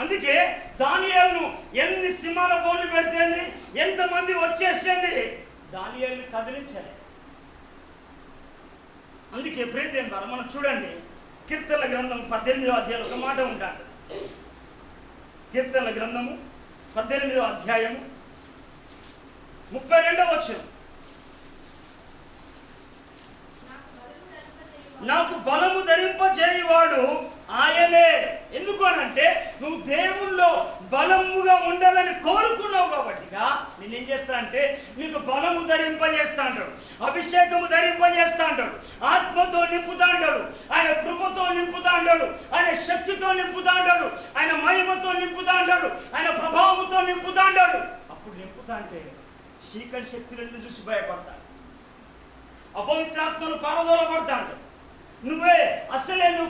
అందుకే దానియేలును ఎన్ని సింహాల బోన్లు పెడితేంది, ఎంతమంది వచ్చేసింది, దానియేలుని కదిలించాలి. అందుకే ప్రియమైన వారు మనం చూడండి, కీర్తనల గ్రంథం 18వ అధ్యాయం ఒక మాట ఉంటాడు. కీర్తనల గ్రంథము 18వ అధ్యాయము 32వ వచనం. నాకు బలము ధరింపజేయువాడు ఆయనే. ఎందుకు అనంటే నువ్వు దేవుల్లో బలముగా ఉండాలని కోరుకున్నావు కాబట్టిగా నేనేం చేస్తా అంటే నీకు బలము ధరింపజేస్తా అంటాడు, అభిషేకము ధరింపజేస్తా అంటాడు, ఆత్మతో నింపుతా అంటాడు, ఆయన కృపతో నింపుతా అంటాడు, ఆయన శక్తితో నింపుతా అంటాడు, ఆయన మహిమతో నింపుతా అంటాడు, ఆయన ప్రభావంతో నింపుతా అంటాడు. అప్పుడు నింపుతా అంటే చీకటి శక్తులను చూసి భయపడతాడు, అపవిత్రాత్మను పారదోలపడతాడు. నువ్వు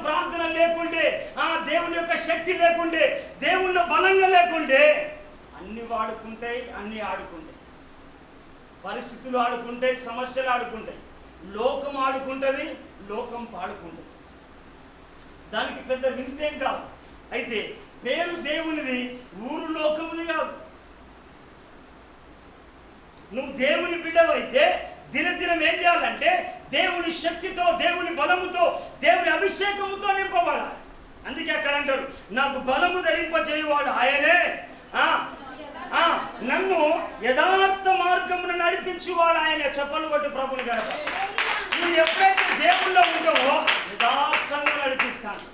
ప్రార్థన లేకుంటే, ఆ దేవుని యొక్క శక్తి లేకుంటే, దేవుని బలంగా లేకుంటే అన్ని వాడుకుంటాయి, అన్ని ఆడుకుంటాయి. పరిస్థితులు ఆడుకుంటాయి, సమస్యలు ఆడుకుంటాయి, లోకం ఆడుకుంటుంది, లోకం పాడుకుంటుంది. దానికి పెద్ద వింతేం కాదు. అయితే పేరు దేవునిది, ఊరు లోకముది కాదు. నువ్వు దేవుని బిడ్డవైతే దినదినం ఏం చేయాలంటే దేవుని శక్తితో, దేవుని బలముతో, దేవుని అభిషేకముతో నింపబడాలి. అందుకే అక్కడ అంటారు, నాకు బలము ధరింపజేయువాడు ఆయనే, నన్ను యథార్థ మార్గమును నడిపించువాడు ఆయనే. చెప్పలు కొట్టు ప్రభుని గనక. నువ్వు ఎప్పుడైతే దేవుల్లో ఉంటావో యథార్థంగా నడిపిస్తాడు,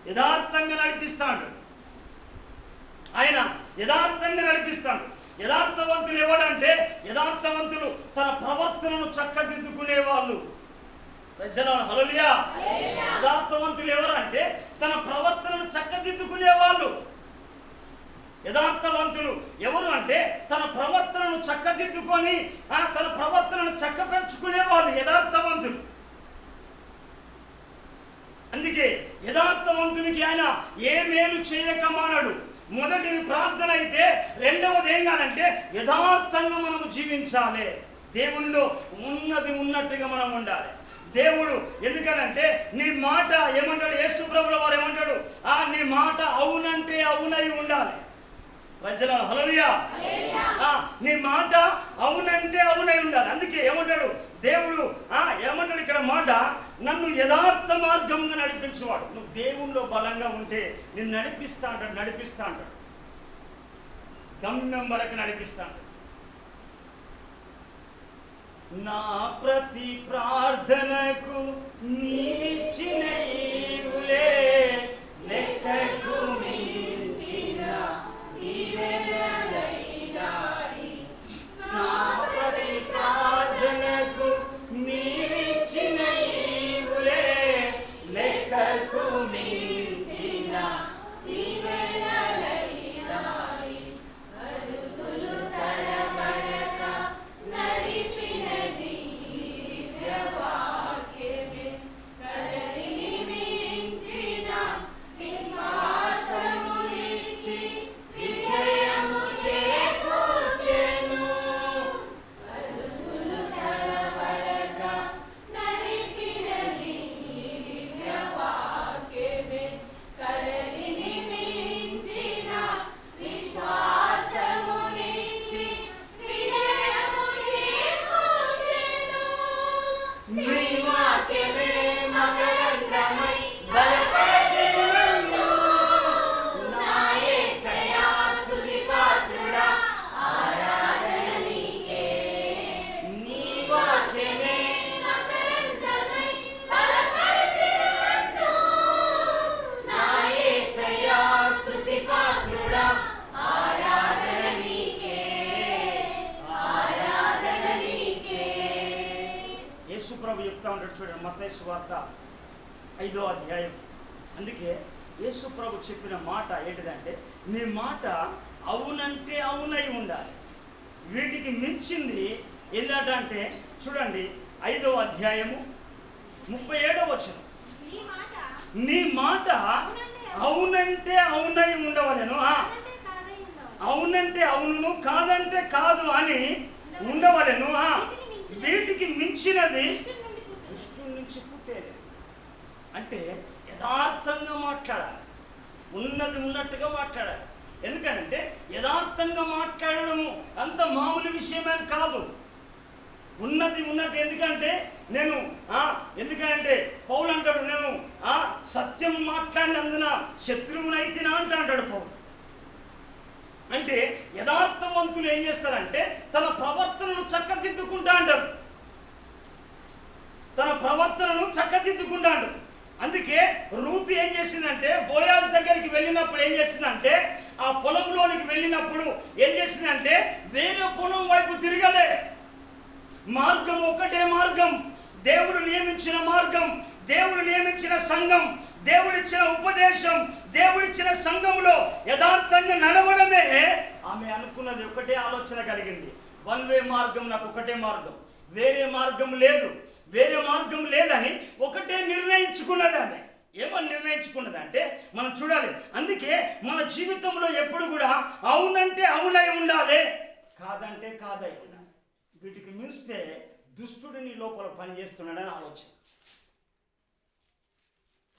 యథార్థంగా నడిపిస్తాడు ఆయన, యథార్థంగా నడిపిస్తాడు. యథార్థవంతులు ఎవరంటే యథార్థవంతులు తన ప్రవర్తనను చక్కదిద్దుకునే వాళ్ళు. హల్లెలూయా. యథార్థవంతులు ఎవరంటే తన ప్రవర్తనను చక్కదిద్దుకునే వాళ్ళు. యథార్థవంతులు ఎవరు అంటే తన ప్రవర్తనను చక్కదిద్దుకొని తన ప్రవర్తనను చక్కపరుచుకునే వాళ్ళు యథార్థవంతులు. అందుకే యథార్థవంతునికి ఆయన ఏ మేలు చేయక మానడు. మొదటిది ప్రార్థన అయితే, రెండవది ఏం కాదంటే యథార్థంగా మనము జీవించాలి. దేవుల్లో ఉన్నది ఉన్నట్టుగా మనం ఉండాలి. దేవుడు ఎందుకనంటే నీ మాట ఏమంటాడు, యేసు ప్రభుల వారు ఏమంటాడు, నీ మాట అవునంటే అవునై ఉండాలి. ప్రజలు హల్లెలూయా. నీ మాట అవునంటే అవునై ఉండాలి. అందుకే ఏమంటాడు దేవుడు, ఏమంటాడు ఇక్కడ మాట, నన్ను యథార్థ మార్గంగా నడిపించువాడు. నువ్వు దేవుల్లో బలంగా ఉంటే నిన్ను నడిపిస్తా అంటాడు, గమ్యం వరకు నడిపిస్తా అంటాడు. నా ప్రతి ప్రార్థనకు నీవిచ్చిన ఈవులే లెక్కకు మించిన దీవెనలైనాయి. నా ప్రతి ప్రార్థనకు నీవిచ్చిన ఈవులే లెక్కకు మించిన దీవెనలైనాయి. అడుగులు తడబడక నడిపినది దివ్య వాక్యమే, కడలిని మించిన విశ్వాసమునిచ్చి విజయము చేకూర్చెను. అడుగులు తడబడక నడిపినది దివ్య వాక్యమే, కడలిని మించిన విశ్వాసమునిచ్చి విజయము చేకూర్చెను. నీ వాక్యమే మకరందమై బలపరచెను నన్ను. నా యేసయ్యా స్తుతి పాత్రుడా, ఆరాధన నీకే. నీ వాక్యమే మకరందమై బలపరచెను నన్ను. నా యేసయ్యా స్తుతి పాత్రుడా, ఆరాధన నీకే, ఆరాధన నీకే. యేసు ప్రభు చెప్తా ఉంటాడు చూడండి, మత్తయి సువార్త 5వ అధ్యాయం. అందుకే యేసు ప్రభు చెప్పిన మాట ఏంటిదంటే నీ మాట అవునంటే అవునై ఉండాలి. వీటికి మించింది ఏంటంటే చూడండి 5వ అధ్యాయము 37వ వచనం. నీ మాట అవునంటే అవునై ఉండవలెను, అవునంటే అవును, కాదంటే కాదు అని ఉండవలెను. వీటికి మించినది దుష్టుడి నుంచి పుట్టేది. అంటే యథార్థంగా మాట్లాడాలి, ఉన్నది ఉన్నట్టుగా మాట్లాడాలి. ఎందుకంటే యథార్థంగా మాట్లాడడము అంత మామూలు విషయమేం కాదు. ఉన్నది ఉన్నట్టు. ఎందుకంటే పౌలు అంటాడు, నేను సత్యం మాట్లాడినందున శత్రువునైతినా అంటాడు పౌలు. అంటే యథార్థవంతులు ఏం చేస్తారంటే తన ప్రవర్తనను చక్కదిద్దుకుంటా అంటారు. అందుకే రూతు ఏం చేసిందంటే బోయాజు దగ్గరికి వెళ్ళినప్పుడు ఏం చేసిందంటే ఆ పొలంలోనికి వెళ్ళినప్పుడు ఏం చేసిందంటే వేరే పొలం వైపు తిరగలే. మార్గం ఒకటే మార్గం, దేవుడు నియమించిన మార్గం, దేవుడు నియమించిన సంఘం, దేవుడిచ్చిన ఉపదేశం, దేవుడిచ్చిన సంఘంలో యథార్థంగా నడవడమే. ఆమె అనుకున్నది ఒకటే ఆలోచన కలిగింది, వన్ వే మార్గం, నాకు ఒకటే మార్గం, వేరే మార్గం లేదని ఒకటే నిర్ణయించుకున్నది. ఆమె ఏమని నిర్ణయించుకున్నదంటే మనం చూడాలి. అందుకే మన జీవితంలో ఎప్పుడు కూడా అవునంటే అవునై ఉండాలి, కాదంటే కాదై ఉండాలి. వీటికి మించితే దుష్టుడిని లోపల పనిచేస్తున్నాడని ఆలోచన.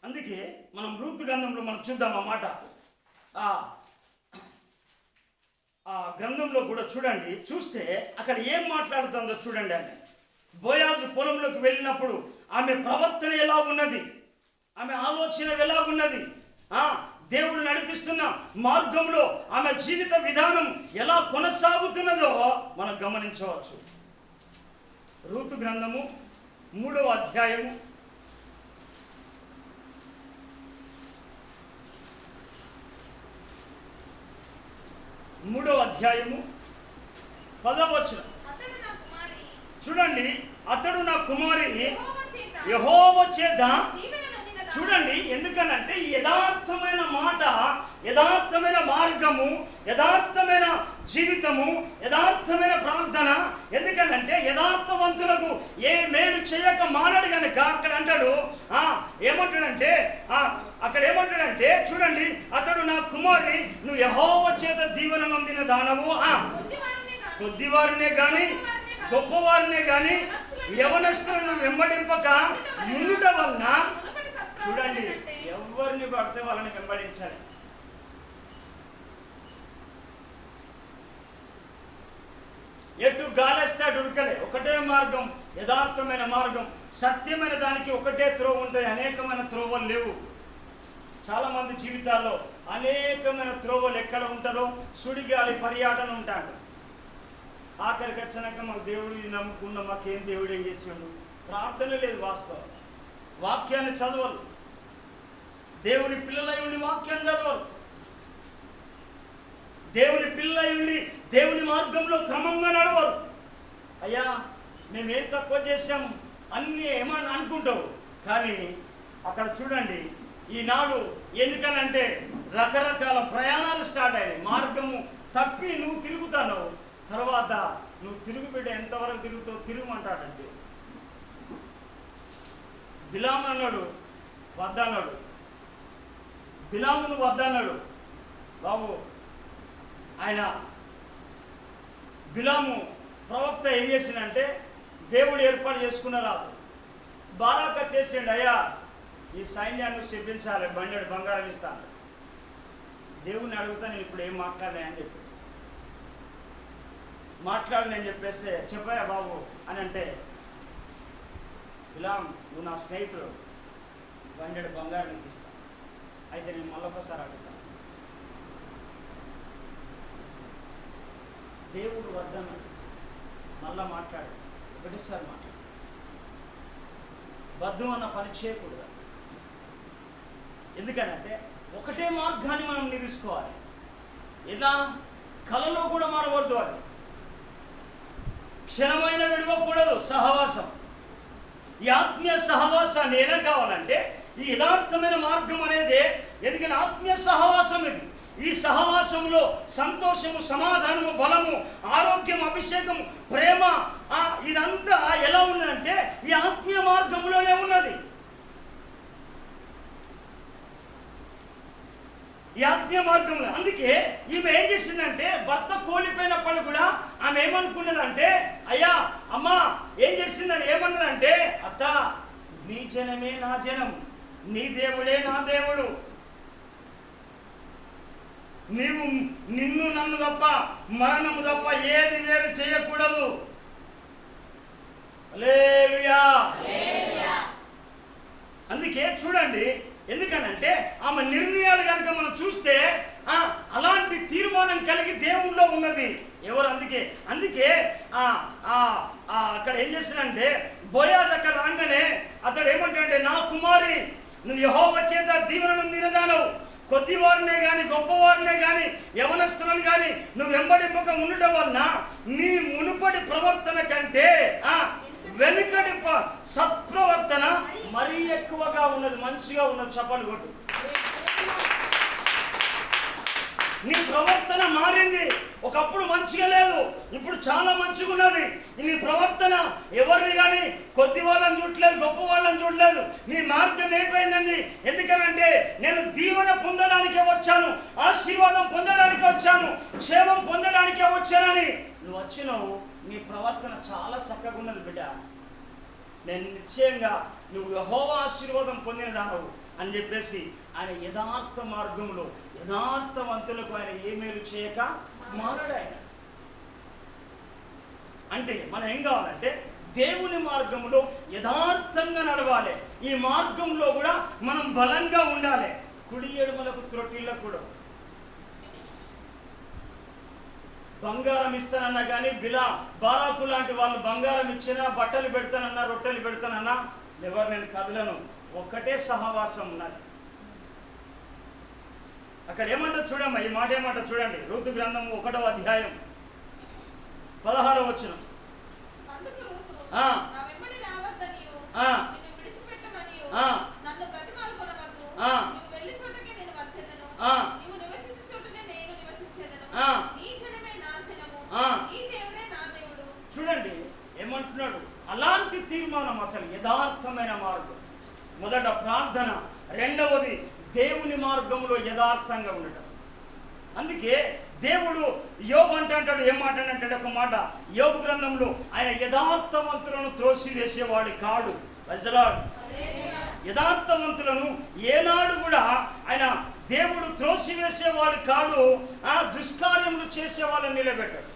అందుకే మనం రూతు గ్రంథంలో మనం చూద్దాం అన్నమాట. ఆ గ్రంథంలో కూడా చూడండి, చూస్తే అక్కడ ఏం మాట్లాడుతుందో చూడండి. ఆమె బోయాజు పొలంలోకి వెళ్ళినప్పుడు ఆమె ప్రవర్తన ఎలా ఉన్నది, ఆమె ఆలోచన ఎలా ఉన్నది, దేవుడు నడిపిస్తున్న మార్గంలో ఆమె జీవిత విధానం ఎలా కొనసాగుతున్నదో మనం గమనించవచ్చు. రూతు గ్రంథము 3వ అధ్యాయము 10వ వచనం చూడండి. అతడు నా కుమారి యెహోవా చేత చూడండి. ఎందుకనంటే యథార్థమైన మాట, యథార్థమైన మార్గము, యథార్థమైన జీవితము, యథార్థమైన ప్రార్థన. ఎందుకనంటే యథార్థవంతులకు ఏ మేలు చేయక మానడు కనుక అక్కడ అంటాడు. ఏమంటాడంటే చూడండి, అతడు నా కుమారి, నువ్వు యెహోవా చేత దీవెన నొందిన దానవు. కొద్దివారినే గాని గొప్పవారినే గాని యవనస్తులను వెంబడింపక ఉండుట వలన చూడండి, ఎవరిని పడితే వాళ్ళని వెంబడించాలి. ఎటు గాలేస్తే అటు ఉరకలే. ఒకటే మార్గం, యథార్థమైన మార్గం, సత్యమైన దానికి ఒకటే త్రోవ ఉంటాయి, అనేకమైన త్రోవలు లేవు. చాలా మంది జీవితాల్లో అనేకమైన త్రోవలు ఎక్కడ ఉంటారో సుడిగాలి పర్యాటన ఉంటాడు. ఆఖరికి వచ్చినాక మాకు దేవుడు నమ్ముకున్నాం, మాకేం దేవుడు ఏం చేసిండు, ప్రార్థన లేదు. వాస్తవం వాక్యాన్ని చదవరు, దేవుని పిల్లలై ఉండి వాక్యాన్ని చదవరు, దేవుని పిల్లలై ఉండి దేవుని మార్గంలో క్రమంగా నడవరు. అయ్యా మేమేం తక్కువ చేశాము అన్నీ ఏమని అనుకుంటావు. కానీ అక్కడ చూడండి, ఈనాడు ఎందుకనంటే రకరకాల ప్రయాణాలు స్టార్ట్ అయినాయి. మార్గము తప్పి నువ్వు తిరుగుతావు, తర్వాత నువ్వు తిరుగుబిడ్డ ఎంతవరకు తిరుగుతావు తిరుగుమంటాడంటే. బిలాము అన్నాడు వద్దన్నాడు, బిలామును వద్దన్నాడు. బాబు ఆయన బిలాము ప్రవక్త ఏం చేసిందంటే దేవుడు ఏర్పాటు చేసుకున్న రాదు బారాక చేసిండు, అయ్యా ఈ సైన్యాన్ని చెప్పించాలి, బండెడు బంగారం ఇస్తాను. దేవుని అడుగుతా నేను ఇప్పుడు ఏం మాట్లాడలేని చెప్పి మాట్లాడలేని చెప్పేస్తే చెప్పాయా బాబు అని అంటే, బిలాం నువ్వు నా స్నేహితుడు, బండెడు బంగారం నీకు ఇస్తాను. అయితే నేను మళ్ళొకసారి అడుగుతాను, దేవుడు వద్దన్నాడు, మళ్ళా మాట్లాడు, ఒకటేసారి మాట్లాడు. బద్ధం అన్న పని చేయకూడదు. ఎందుకనంటే ఒకటే మార్గాన్ని మనం నిలుసుకోవాలి. ఇలా కళలో కూడా మారవద్దు, అది క్షణమైన విడవకూడదు. సహవాసం, ఈ ఆత్మీయ సహవాసాన్ని ఎలా కావాలంటే ఈ యథార్థమైన మార్గం అనేది, ఎందుకంటే ఆత్మీయ సహవాసం ఇది. ఈ సహవాసంలో సంతోషము, సమాధానము, బలము, ఆరోగ్యం, అభిషేకము, ప్రేమ, ఇదంతా ఎలా ఉన్నదంటే ఈ ఆత్మీయ మార్గంలోనే ఉన్నది. ఈ ఈ ఆత్మీయ మార్గంలో. అందుకే ఈమె ఏం చేసిందంటే భర్త కోల్పోయినప్పుడు కూడా ఆమె ఏమనుకున్నదంటే, అయ్యా అమ్మా ఏం చేసిందని ఏమన్నదంటే, అత్త నీ జనమే నా జనం, నీ దేవుడే నా దేవుడు, నీవు నిన్ను నన్ను తప్ప మరణము తప్ప ఏది వేరు చేయకూడదు. హల్లెలూయా. అందుకే చూడండి, ఎందుకనంటే ఆమె నిర్ణయాలు కనుక మనం చూస్తే అలాంటి తీర్మానం కలిగి దేవుల్లో ఉన్నది ఎవరు. అందుకే అక్కడ ఏం చేస్తానంటే బోయాజు అక్కడ రాగానే అతడు ఏమంటాడంటే, నా కుమారి నువ్వు యెహోవా చేత దీవెనను నిరదానవు, కొద్దివారినే కానీ గొప్పవారినే కానీ యవనస్తులను కానీ నువ్వు వెంబడింపక ఉండటం వలన నీ మునుపటి ప్రవర్తన కంటే వెనుకడి సత్ప్రవర్తన మరీ ఎక్కువగా ఉన్నది, మంచిగా ఉన్నది. చప్పలు కొట్టు. నీ ప్రవర్తన మారింది. ఒకప్పుడు మంచిగా లేదు, ఇప్పుడు చాలా మంచిగా ఉన్నది. నీ ప్రవర్తన ఎవరిని కానీ కొద్ది వాళ్ళని చూడలేదు, గొప్ప వాళ్ళని చూడలేదు. నీ మార్గం ఏమైందండి? ఎందుకనంటే నేను దీవెన పొందడానికే వచ్చాను, ఆశీర్వాదం పొందడానికే వచ్చాను, క్షేమం పొందడానికే వచ్చానని నువ్వు వచ్చినావు. నీ ప్రవర్తన చాలా చక్కగా ఉన్నది బిడ్డ. నేను నిశ్చయంగా నువ్వు యెహోవా ఆశీర్వాదం పొందిన దానవు అని చెప్పేసి ఆయన యథార్థ మార్గంలో యథార్థవంతులకు ఆయన ఏ మేలు చేయక మానడు ఆయన. అంటే మనం ఏం కావాలంటే దేవుని మార్గంలో యథార్థంగా నడవాలి. ఈ మార్గంలో కూడా మనం బలంగా ఉండాలి. కుడి ఎడమలకు త్రొట్టిళ్ళ కూడా బంగారం ఇస్తానన్నా కానీ బారాకు లాంటి వాళ్ళు బంగారం ఇచ్చినా, బట్టలు పెడతానన్నా, రొట్టెలు పెడతానన్నా ఎవరు నేను కదలను, ఒక్కటే సహవాసం ఉన్నది. అక్కడ ఏమంటారు చూడమ్మా, ఈ మాట ఏమంటారు చూడండి. రూతు గ్రంథం 1వ అధ్యాయం 16వ వచనం. చూడండి ఏమంటున్నాడు. అలాంటి తీర్మానం అసలు యథార్థమైన మార్గం. మొదట ప్రార్థన, రెండవది దేవుని మార్గంలో యథార్థంగా ఉండటం. అందుకే దేవుడు యోబు అంటాడు, ఏం మాట్లాడంటాడు ఒక మాట యోబు గ్రంథంలో, ఆయన యథార్థవంతులను త్రోసివేసేవాడు కాడు. యథార్థవంతులను ఏనాడు కూడా ఆయన దేవుడు త్రోసివేసేవాడు కాడు, దుష్కార్యములు చేసే వాళ్ళని నిలబెట్టాడు.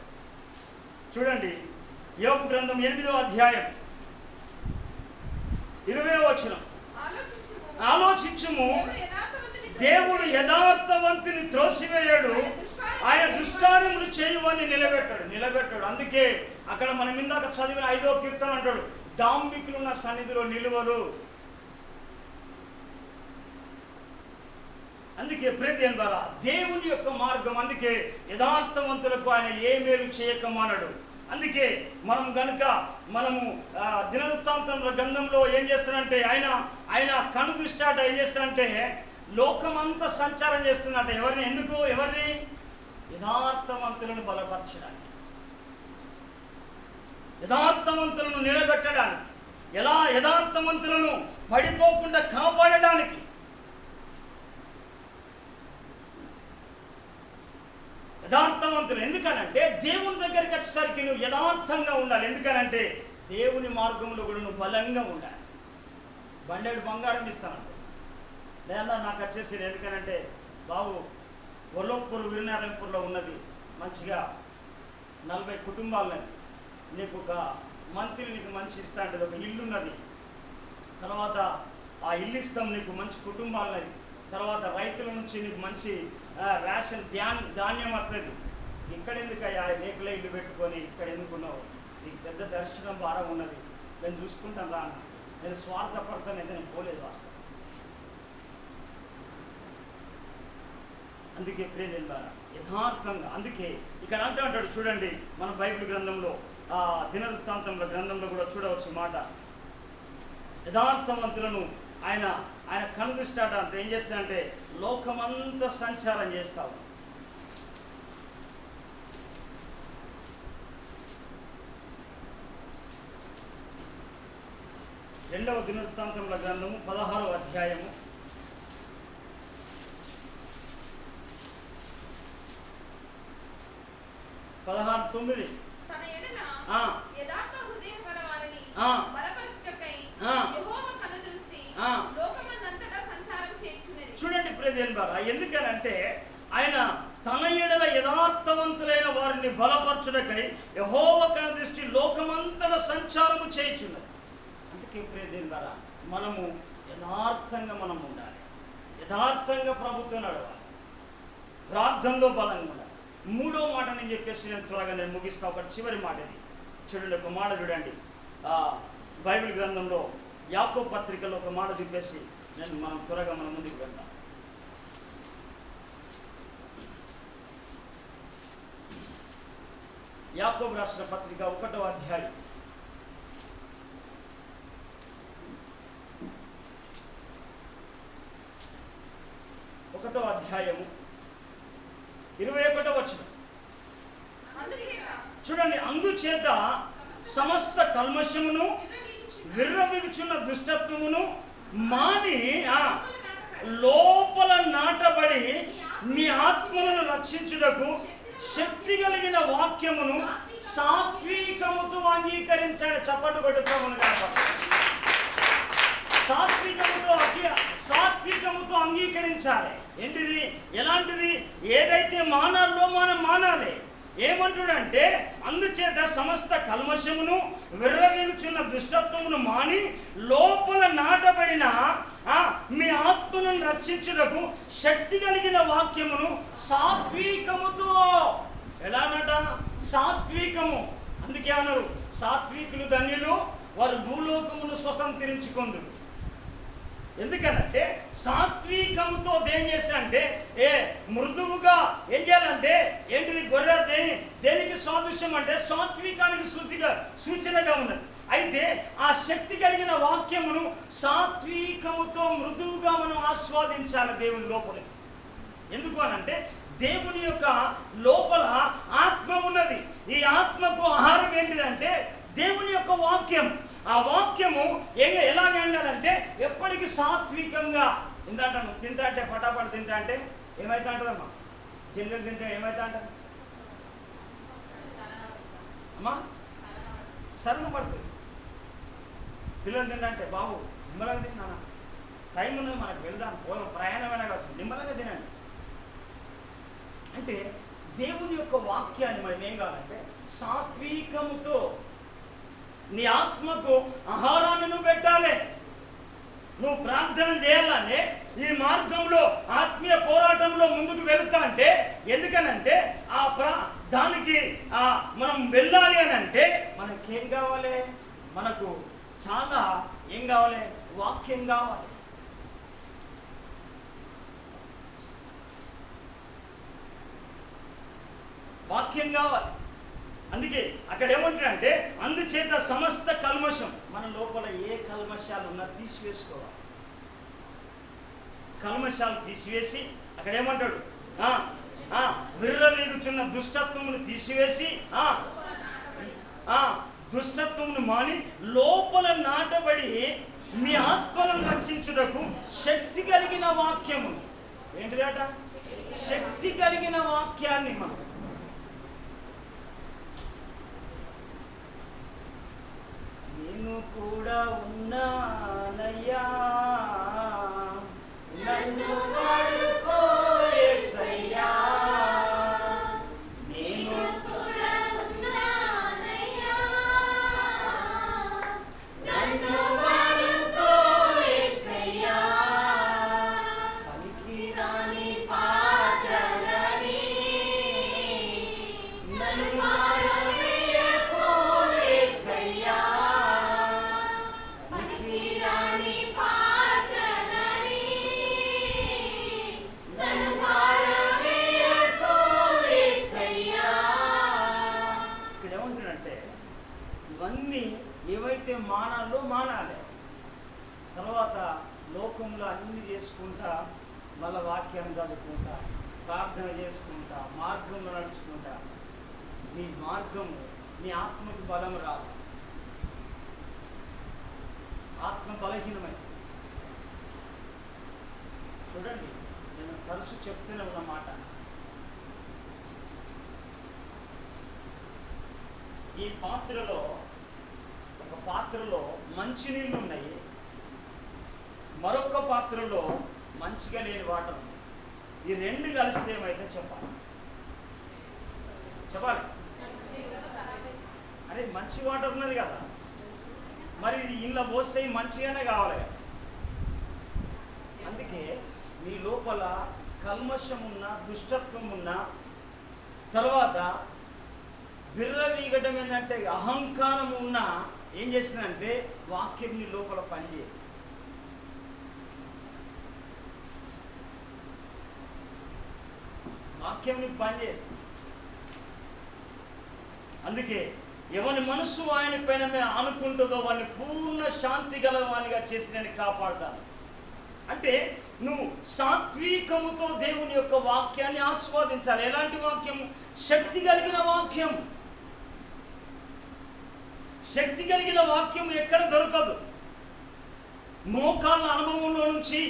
చూడండి యోబు గ్రంథం 8వ అధ్యాయం 20వ వచనం. ఆలోచించుము, దేవుడు యథార్థవంతుని త్రోసివేయడు, ఆయన దుష్కార్యములు చేయువని నిలబెట్టాడు. అందుకే అక్కడ మనం ఇందాక చదివిన 5వ కీర్తన అంటాడు, డాంబికులున్న సన్నిధిలో నిలువలు. అందుకే ప్రియమైన ద్వారా దేవుని యొక్క మార్గం. అందుకే యథార్థవంతులకు ఆయన ఏ మేలు చేయకమానడు. అందుకే మనము దినవృత్తాంతంలో గ్రంథంలో ఏం చేస్తాడంటే ఆయన కనుదృష్టాట ఏం చేస్తాడంటే లోకమంతా సంచారం చేస్తున్నట్ట. ఎవరిని యథార్థవంతులను బలపరచడానికి, యథార్థవంతులను నిలబెట్టడానికి, ఎలా యథార్థవంతులను పడిపోకుండా కాపాడడానికి. యథార్థవంతులు ఎందుకనంటే దేవుని దగ్గరికి వచ్చేసరికి నువ్వు యథార్థంగా ఉండాలి. ఎందుకనంటే దేవుని మార్గంలో కూడా నువ్వు బలంగా ఉండాలి. బండేడు బంగారం ఇస్తానంటే లేదా నాకు వచ్చేసి, ఎందుకనంటే బాబు వల్లంపూర్ వీరనారాయణపూర్లో ఉన్నది మంచిగా 40 కుటుంబాలని, నీకు ఒక మంత్లీ నీకు మంచి ఇస్తా అంటే ఒక ఇల్లు ఉన్నది, తర్వాత ఆ ఇల్లు ఇస్తాం నీకు మంచి కుటుంబాలని, తర్వాత రైతుల నుంచి నీకు మంచి రేషన్ ధాన్యం వస్తుంది. ఇక్కడ ఎందుకయ్యా లేకలే ఇల్లు పెట్టుకొని ఇక్కడ ఎందుకున్నావు, నీకు పెద్ద దర్శనం భారం ఉన్నది, నేను చూసుకుంటాను రా అన్న. నేను స్వార్థపడతాను అయితే నేను పోలేదు వాస్తవం. అందుకే ప్రియమైన యథార్థంగా. అందుకే ఇక్కడ అంటాడు చూడండి, మన బైబిల్ గ్రంథంలో దినవృత్తాంతంలో గ్రంథంలో కూడా చూడవచ్చు మాట, యథార్థవంతులను ఆయన కనుదృష్టాట అంటే ఏం చేస్తాడంటే లోకమంతా సంచారం చేస్తావు. రెండవ దినవృత్తాంతముల గ్రంథము 16వ అధ్యాయము 16:9. తన ఎడల ఆ. యథార్థ హృదయం గల వారిని ఆ. బలపరచుటకై ఆ. యెహోవా కనుదృష్టి ఆ. లోకమందంతటా సంచారం చేయుచున్నది. చూడండి ప్రియదేవుని బాగా, ఎందుకనంటే ఆయన తన ఎడల యథార్థవంతులైన వారిని బలపరచుటకై యెహోవా కనుదృష్టి లోకమంతటా సంచారము చేయుచున్నది. అందుకే ప్రియదేవుని బాగా మనము యథార్థంగా మనం ఉండాలి, యథార్థంగా ప్రభుత్వం నడవాలి, ప్రార్థనలో బలంగా ఉండాలి. మూడో మాట నేను చెప్పేసి నేను త్వరగా నేను ముగిస్తా. ఒకటి చివరి మాట ఇది చూడండి, ఒక మాట చూడండి. బైబిల్ గ్రంథంలో యాకోబు పత్రికలో ఒక మాట చెప్పేసి మనం త్వరగా మనం ముందుకు వెళ్తాం. యాకోబు రాసిన పత్రిక 1వ అధ్యాయం 21వ వచనం చూడండి. అందుచేత సమస్త కల్మషమును విర్రవీగుచున్న దుష్టత్వమును మాని లోపల నాటబడి మీ ఆత్మలను రక్షించుటకు శక్తి కలిగిన వాక్యమును సాత్వికముతో అంగీకరించాడు. చప్పట్లు కొట్టుకోమని సాత్వికముతో అంగీకరించాలి. ఏంటిది? ఎలాంటిది? ఏదైతే మానాలో మనం మానాలి. ఏమంటుడంటే అందుచేత సమస్త కల్మషమును విర్రవీగుచున్న దుష్టత్వమును మాని లోపల నాటబడిన మీ ఆత్మలను రక్షించుటకు శక్తి కలిగిన వాక్యమును సాత్వికముతో. ఎలానట? సాత్వికము. అందుకే అన్నారు సాత్వికులు ధన్యులు, వారు భూలోకమును స్వతంత్రించుకొందురు. ఎందుకనంటే సాత్వికముతో ఏం చేస్తారంటే మృదువుగా ఏం చేయాలంటే ఏంటిది? గొర్రె దేనికి సాదృశ్యం అంటే సాత్వికానికి సూచనగా ఉన్నది. అయితే ఆ శక్తి కలిగిన వాక్యమును సాత్వికముతో మృదువుగా మనం ఆస్వాదించాలి దేవుని లోపలికి. ఎందుకు అనంటే దేవుని యొక్క లోపల ఆత్మ ఉన్నది. ఈ ఆత్మకు ఆహారం ఏంటిదంటే దేవుని యొక్క వాక్యం. ఆ వాక్యము ఎలాగ ఉండాలంటే ఎప్పటికీ సాత్వికంగా. ఇందంటాను తింటా అంటే పటాపట తింటా అంటే ఏమైతే అంటదమ్మా? జల్లెలు తింటే ఏమైతే అంటది అమ్మా? సరళ పడుతుంది. పిల్లలు తింటా అంటే బాబు నిమ్మలంగా తిన్నానా, టైం ఉన్నది మనకు వెళ్దాం, పోదాం, ప్రయాణమైనా కావచ్చు, నిమ్మలంగా తినండి అంటే దేవుని యొక్క వాక్యాన్ని మనం ఏం కావాలంటే సాత్వికముతో నీ ఆత్మకు ఆహారాన్ని నువ్వు పెట్టాలి. నువ్వు ప్రార్థన చేయాలంటే ఈ మార్గంలో ఆత్మీయ పోరాటంలో ముందుకు వెళుతా అంటే ఎందుకనంటే దానికి మనం వెళ్ళాలి అని అంటే మనకేం కావాలి? మనకు చాలా ఏం కావాలి? వాక్యం కావాలి. వాక్యం కావాలి. అందుకే అక్కడ ఏమంటారంటే అందుచేత సమస్త కల్మషం, మన లోపల ఏ కల్మషాలు ఉన్నా తీసివేసుకోవాలి. కల్మషాలు తీసివేసి అక్కడ ఏమంటాడు? విర్రవీగుచున్న దుష్టత్వమును తీసివేసి దుష్టత్వమును మాని లోపల నాటబడి మీ ఆత్మలను రక్షించుటకు శక్తి కలిగిన వాక్యము. ఏంటిదట? శక్తి కలిగిన వాక్యాన్ని మనం నేను కూడా ఉన్నానయ్యా, నన్ను వాడుకో యేసయ్యా. నేను కూడా ఉన్నానయ్యా, నన్ను వాడుకో యేసయ్యా. పనికిరాని పాత్రలని నన్ను వాడవేయకో యేసయ్యా. పనికిరాని పాత్రలని నన్ను వాడవేయకో యేసయ్యా. ఇక్కడ ఏమంటాడంటే ఇవన్నీ ఏవైతే మానాలో మానాలి. తర్వాత లోకంలో అన్ని చేసుకుంటా, మళ్ళీ వాక్యాన్ని చదువుకుంటా, ప్రార్థన చేసుకుంటా, మార్గంలో నడుచుకుంటా నీ మార్గము నీ ఆత్మకి బలం రాదు. ఆత్మ బలహీనమైంది. చూడండి, నేను తరచు చెప్తూనే ఉన్న మాట, ఈ పాత్రలో, ఒక పాత్రలో మంచినీళ్ళు ఉన్నాయి, మరొక పాత్రలో మంచిగా లేని వాటర్ ఉంది. ఈ రెండు కలిస్తే ఏమైతే చెప్పాలి? అరే మంచి వాటర్ ఉన్నది కదా, మరి ఇంట్లో పోస్తే మంచిగానే కావాలి కదా. అందుకే మీ లోపల కల్మషం ఉన్న, దుష్టత్వం ఉన్న, తర్వాత బిర్రవీగడం ఏంటంటే అహంకారం ఉన్న, ఏం చేసిందంటే వాక్యం నీ లోపల పనిచేయదు. వాక్యం నీకు పనిచేయదు. అందుకే ఎవరి మనసు ఆయన పైన అనుకుంటుందో వాడిని పూర్ణ శాంతి గలవానిగా చేసి నేను కాపాడుతాను. అంటే నువ్వు సాత్వికముతో దేవుని యొక్క వాక్యాన్ని ఆస్వాదించాలి. ఎలాంటి వాక్యము? శక్తి కలిగిన వాక్యం. శక్తి కలిగిన వాక్యం ఎక్కడ దొరకదు. మోకాళ్ళ అనుభవంలో నుంచి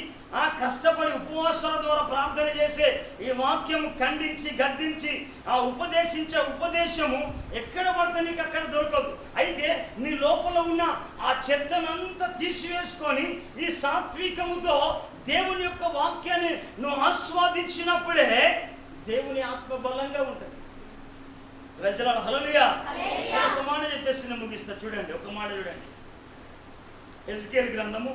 ఆ కష్టపడి ఉపవాసాల ద్వారా ప్రార్థన చేసే ఈ వాక్యము ఖండించి గద్దించి ఆ ఉపదేశించే ఉపదేశము ఎక్కడ పడితే నీకు అక్కడ దొరకదు. అయితే నీ లోపల ఉన్న ఆ చెత్తనంతా తీసివేసుకొని ఈ సాత్వికముతో దేవుని యొక్క వాక్యాన్ని నువ్వు ఆస్వాదించినప్పుడే దేవుని ఆత్మ బలంగా ఉంటుంది. ప్రజల హల్లెలూయా. ఒక మాట చెప్పేసి నేను ముగిస్తా. చూడండి, ఒక మాట చూడండి. ఎజ్కేల్ గ్రంథము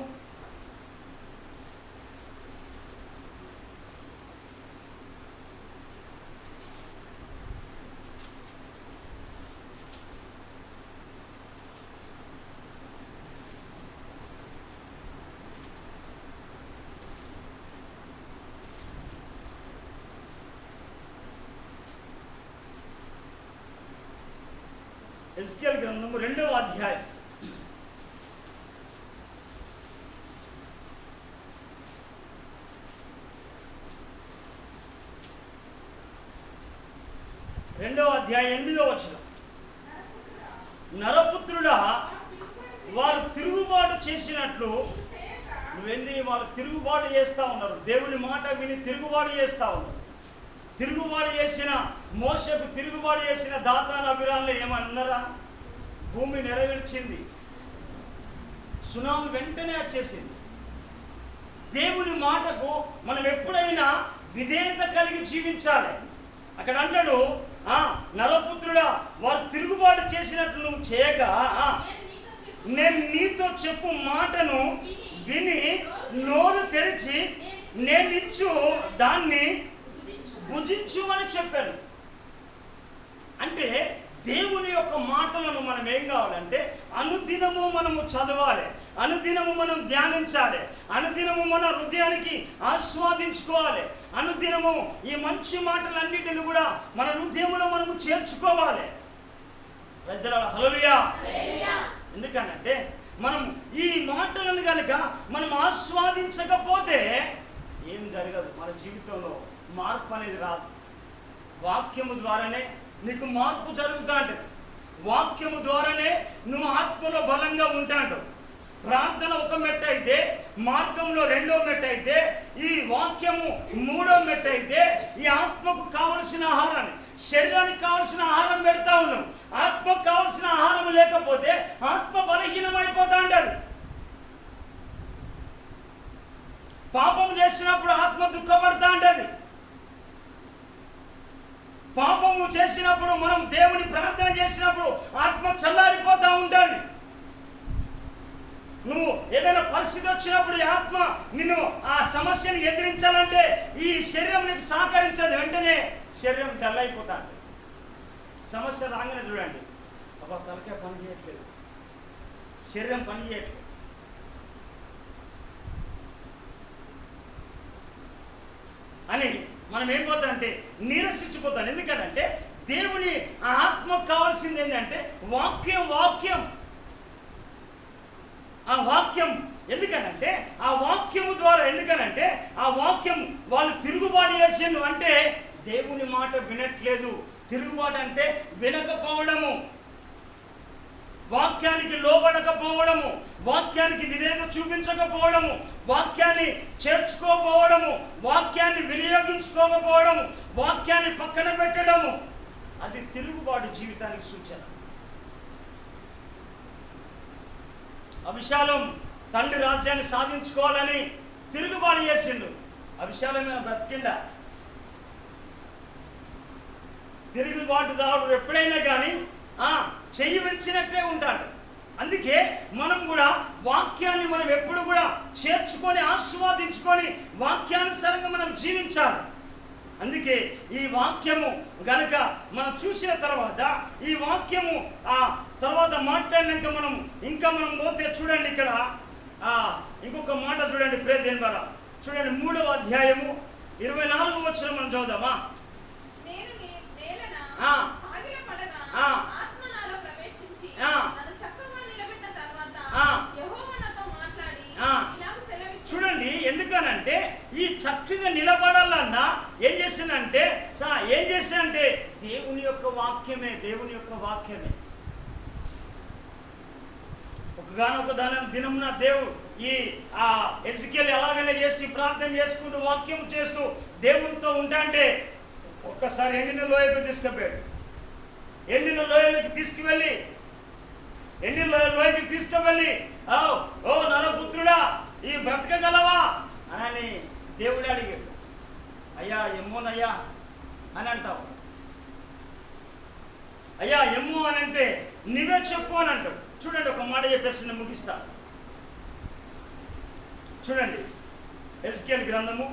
2వ అధ్యాయం 8వ వచనం. నరపుత్రుడా, వారు తిరుగుబాటు చేసినట్లు నువ్వేంది? వాళ్ళు తిరుగుబాటు చేస్తూ ఉన్నారు. దేవుని మాట విని తిరుగుబాటు చేస్తూ ఉన్నారు. తిరుగుబాటు చేసిన మోషకు, తిరుగుబాటు చేసిన దాతాను అభిరాములు ఏమన్నారా? భూమి నెరవేర్చింది, సునామీ వెంటనే వచ్చేసింది. దేవుని మాటకు మనం ఎప్పుడైనా విధేయత కలిగి జీవించాలి. అక్కడ అంటాడు, నరపుత్రుడా, వారు తిరుగుబాటు చేసినట్లు నువ్వు చేయక నేను నీతో చెప్పు మాటను విని నోరు తెరిచి నేనిచ్చు దాన్ని భుజించు అని చెప్పాను. అంటే దేవుని యొక్క మాటలను మనం ఏం కావాలంటే అనుదినము మనము చదవాలి, అనుదినము మనం ధ్యానించాలి, అనుదినము మన హృదయానికి ఆస్వాదించుకోవాలి, అనుదినము ఈ మంచి మాటలన్నిటిని కూడా మన హృదయంలో మనము చేర్చుకోవాలి. ప్రజల హల్లెలూయా. ఎందుకనంటే మనం ఈ మాటలను కనుక మనం ఆస్వాదించకపోతే ఏం జరగదు, మన జీవితంలో మార్పు అనేది రాదు. వాక్యము ద్వారానే నీకు మార్పు జరుగుతా ఉంటుంది. వాక్యము ద్వారానే నువ్వు ఆత్మలో బలంగా ఉంటాడు. ప్రార్థన ఒక మెట్టు అయితే, మార్గంలో 2వ మెట్టు అయితే, ఈ వాక్యము 3వ మెట్టు అయితే, ఈ ఆత్మకు కావలసిన ఆహారాన్ని, శరీరానికి కావలసిన ఆహారం పెడతా ఉన్నాం. ఆత్మకు కావలసిన ఆహారం లేకపోతే ఆత్మ బలహీనమైపోతా ఉంటుంది. పాపం చేసినప్పుడు ఆత్మ దుఃఖపడతా ఉంటుంది. పాపము చేసినప్పుడు మనం దేవుని ప్రార్థన చేసినప్పుడు ఆత్మ చల్లారిపోతూ ఉంటుంది. నువ్వు ఏదైనా పరిస్థితి వచ్చినప్పుడు ఈ ఆత్మ నిన్ను ఆ సమస్యను ఎదిరించాలంటే ఈ శరీరం నీకు సహకరించదు. వెంటనే శరీరం డల్ అయిపోతాడు. సమస్య రాగానే చూడండి, అబ్బా తలకే పని చేయట్లేదు, శరీరం పని చేయట్లేదు. అని మనం ఏం పోతామంటే నీరసించిపోతాం. ఎందుకంటే దేవుని ఆత్మకు కావాల్సింది ఏంటంటే వాక్యం. వాక్యం ఆ వాక్యం ఎందుకనంటే ఆ వాక్యము ద్వారా, ఎందుకనంటే ఆ వాక్యం వాళ్ళు తిరుగుబాటు చేసిండు అంటే దేవుని మాట వినట్లేదు. తిరుగుబాటు అంటే వినకపోవడము, వాక్యానికి లోబడకపోవడము, వాక్యానికి విధేయత చూపించకపోవడము, వాక్యాన్ని చేర్చుకోకపోవడము, వాక్యాన్ని వినియోగించుకోకపోవడము, వాక్యాన్ని పక్కన పెట్టడము, అది తిరుగుబాటు జీవితానికి సూచన. అభిషాలం తండ్రి రాజ్యాన్ని సాధించుకోవాలని తిరుగుబాటు చేసిండు. అభిషాలమే బ్రతికిండా? తిరుగుబాటుదారుడు ఎప్పుడైనా కానీ చెయ్యి విడిచినట్టే ఉంటాడు. అందుకే మనం కూడా వాక్యాన్ని మనం ఎప్పుడు కూడా చేర్చుకొని ఆస్వాదించుకొని వాక్యానుసారంగా మనం జీవించాలి. అందుకే ఈ వాక్యము గనుక మనం చూసిన తర్వాత, ఈ వాక్యము తర్వాత మాట్లాడినాక మనం పోతే చూడండి, ఇక్కడ ఇంకొక మాట చూడండి. ప్రేదేన్ ద్వారా చూడండి, 3వ అధ్యాయము 24వ వచనం మనం చదువుదామా? చూడండి, ఎందుకనంటే ఈ చక్కగా నిలబడాలన్నా ఏం చేసిందంటే దేవుని యొక్క వాక్యమే. ఒకగానొక దినమున దేవుడు ఈ ఎజికేల్ ఎలాగైనా చేసి ప్రార్థన చేసుకుంటూ వాక్యం చేస్తూ దేవునితో ఉంటాంటే ఒక్కసారి ఎండిన లోయకు తీసుకుపోయాడు. ఎండిన లోయకి తీసుకువెళ్ళి ఓ నరపుత్రుడా, ఈ బ్రతకగలవా అని దేవుడు అడిగాడు. అయ్యా ఎమ్మోనయ్యా అని అంటావు. అయ్యా ఎమ్మో అని అంటే నువ్వే చెప్పు అని అంటావు. చూడండి, ఒక మాట చెప్పేసి నేను ముగిస్తా. చూడండి, ఎజికేల్ గ్రంథము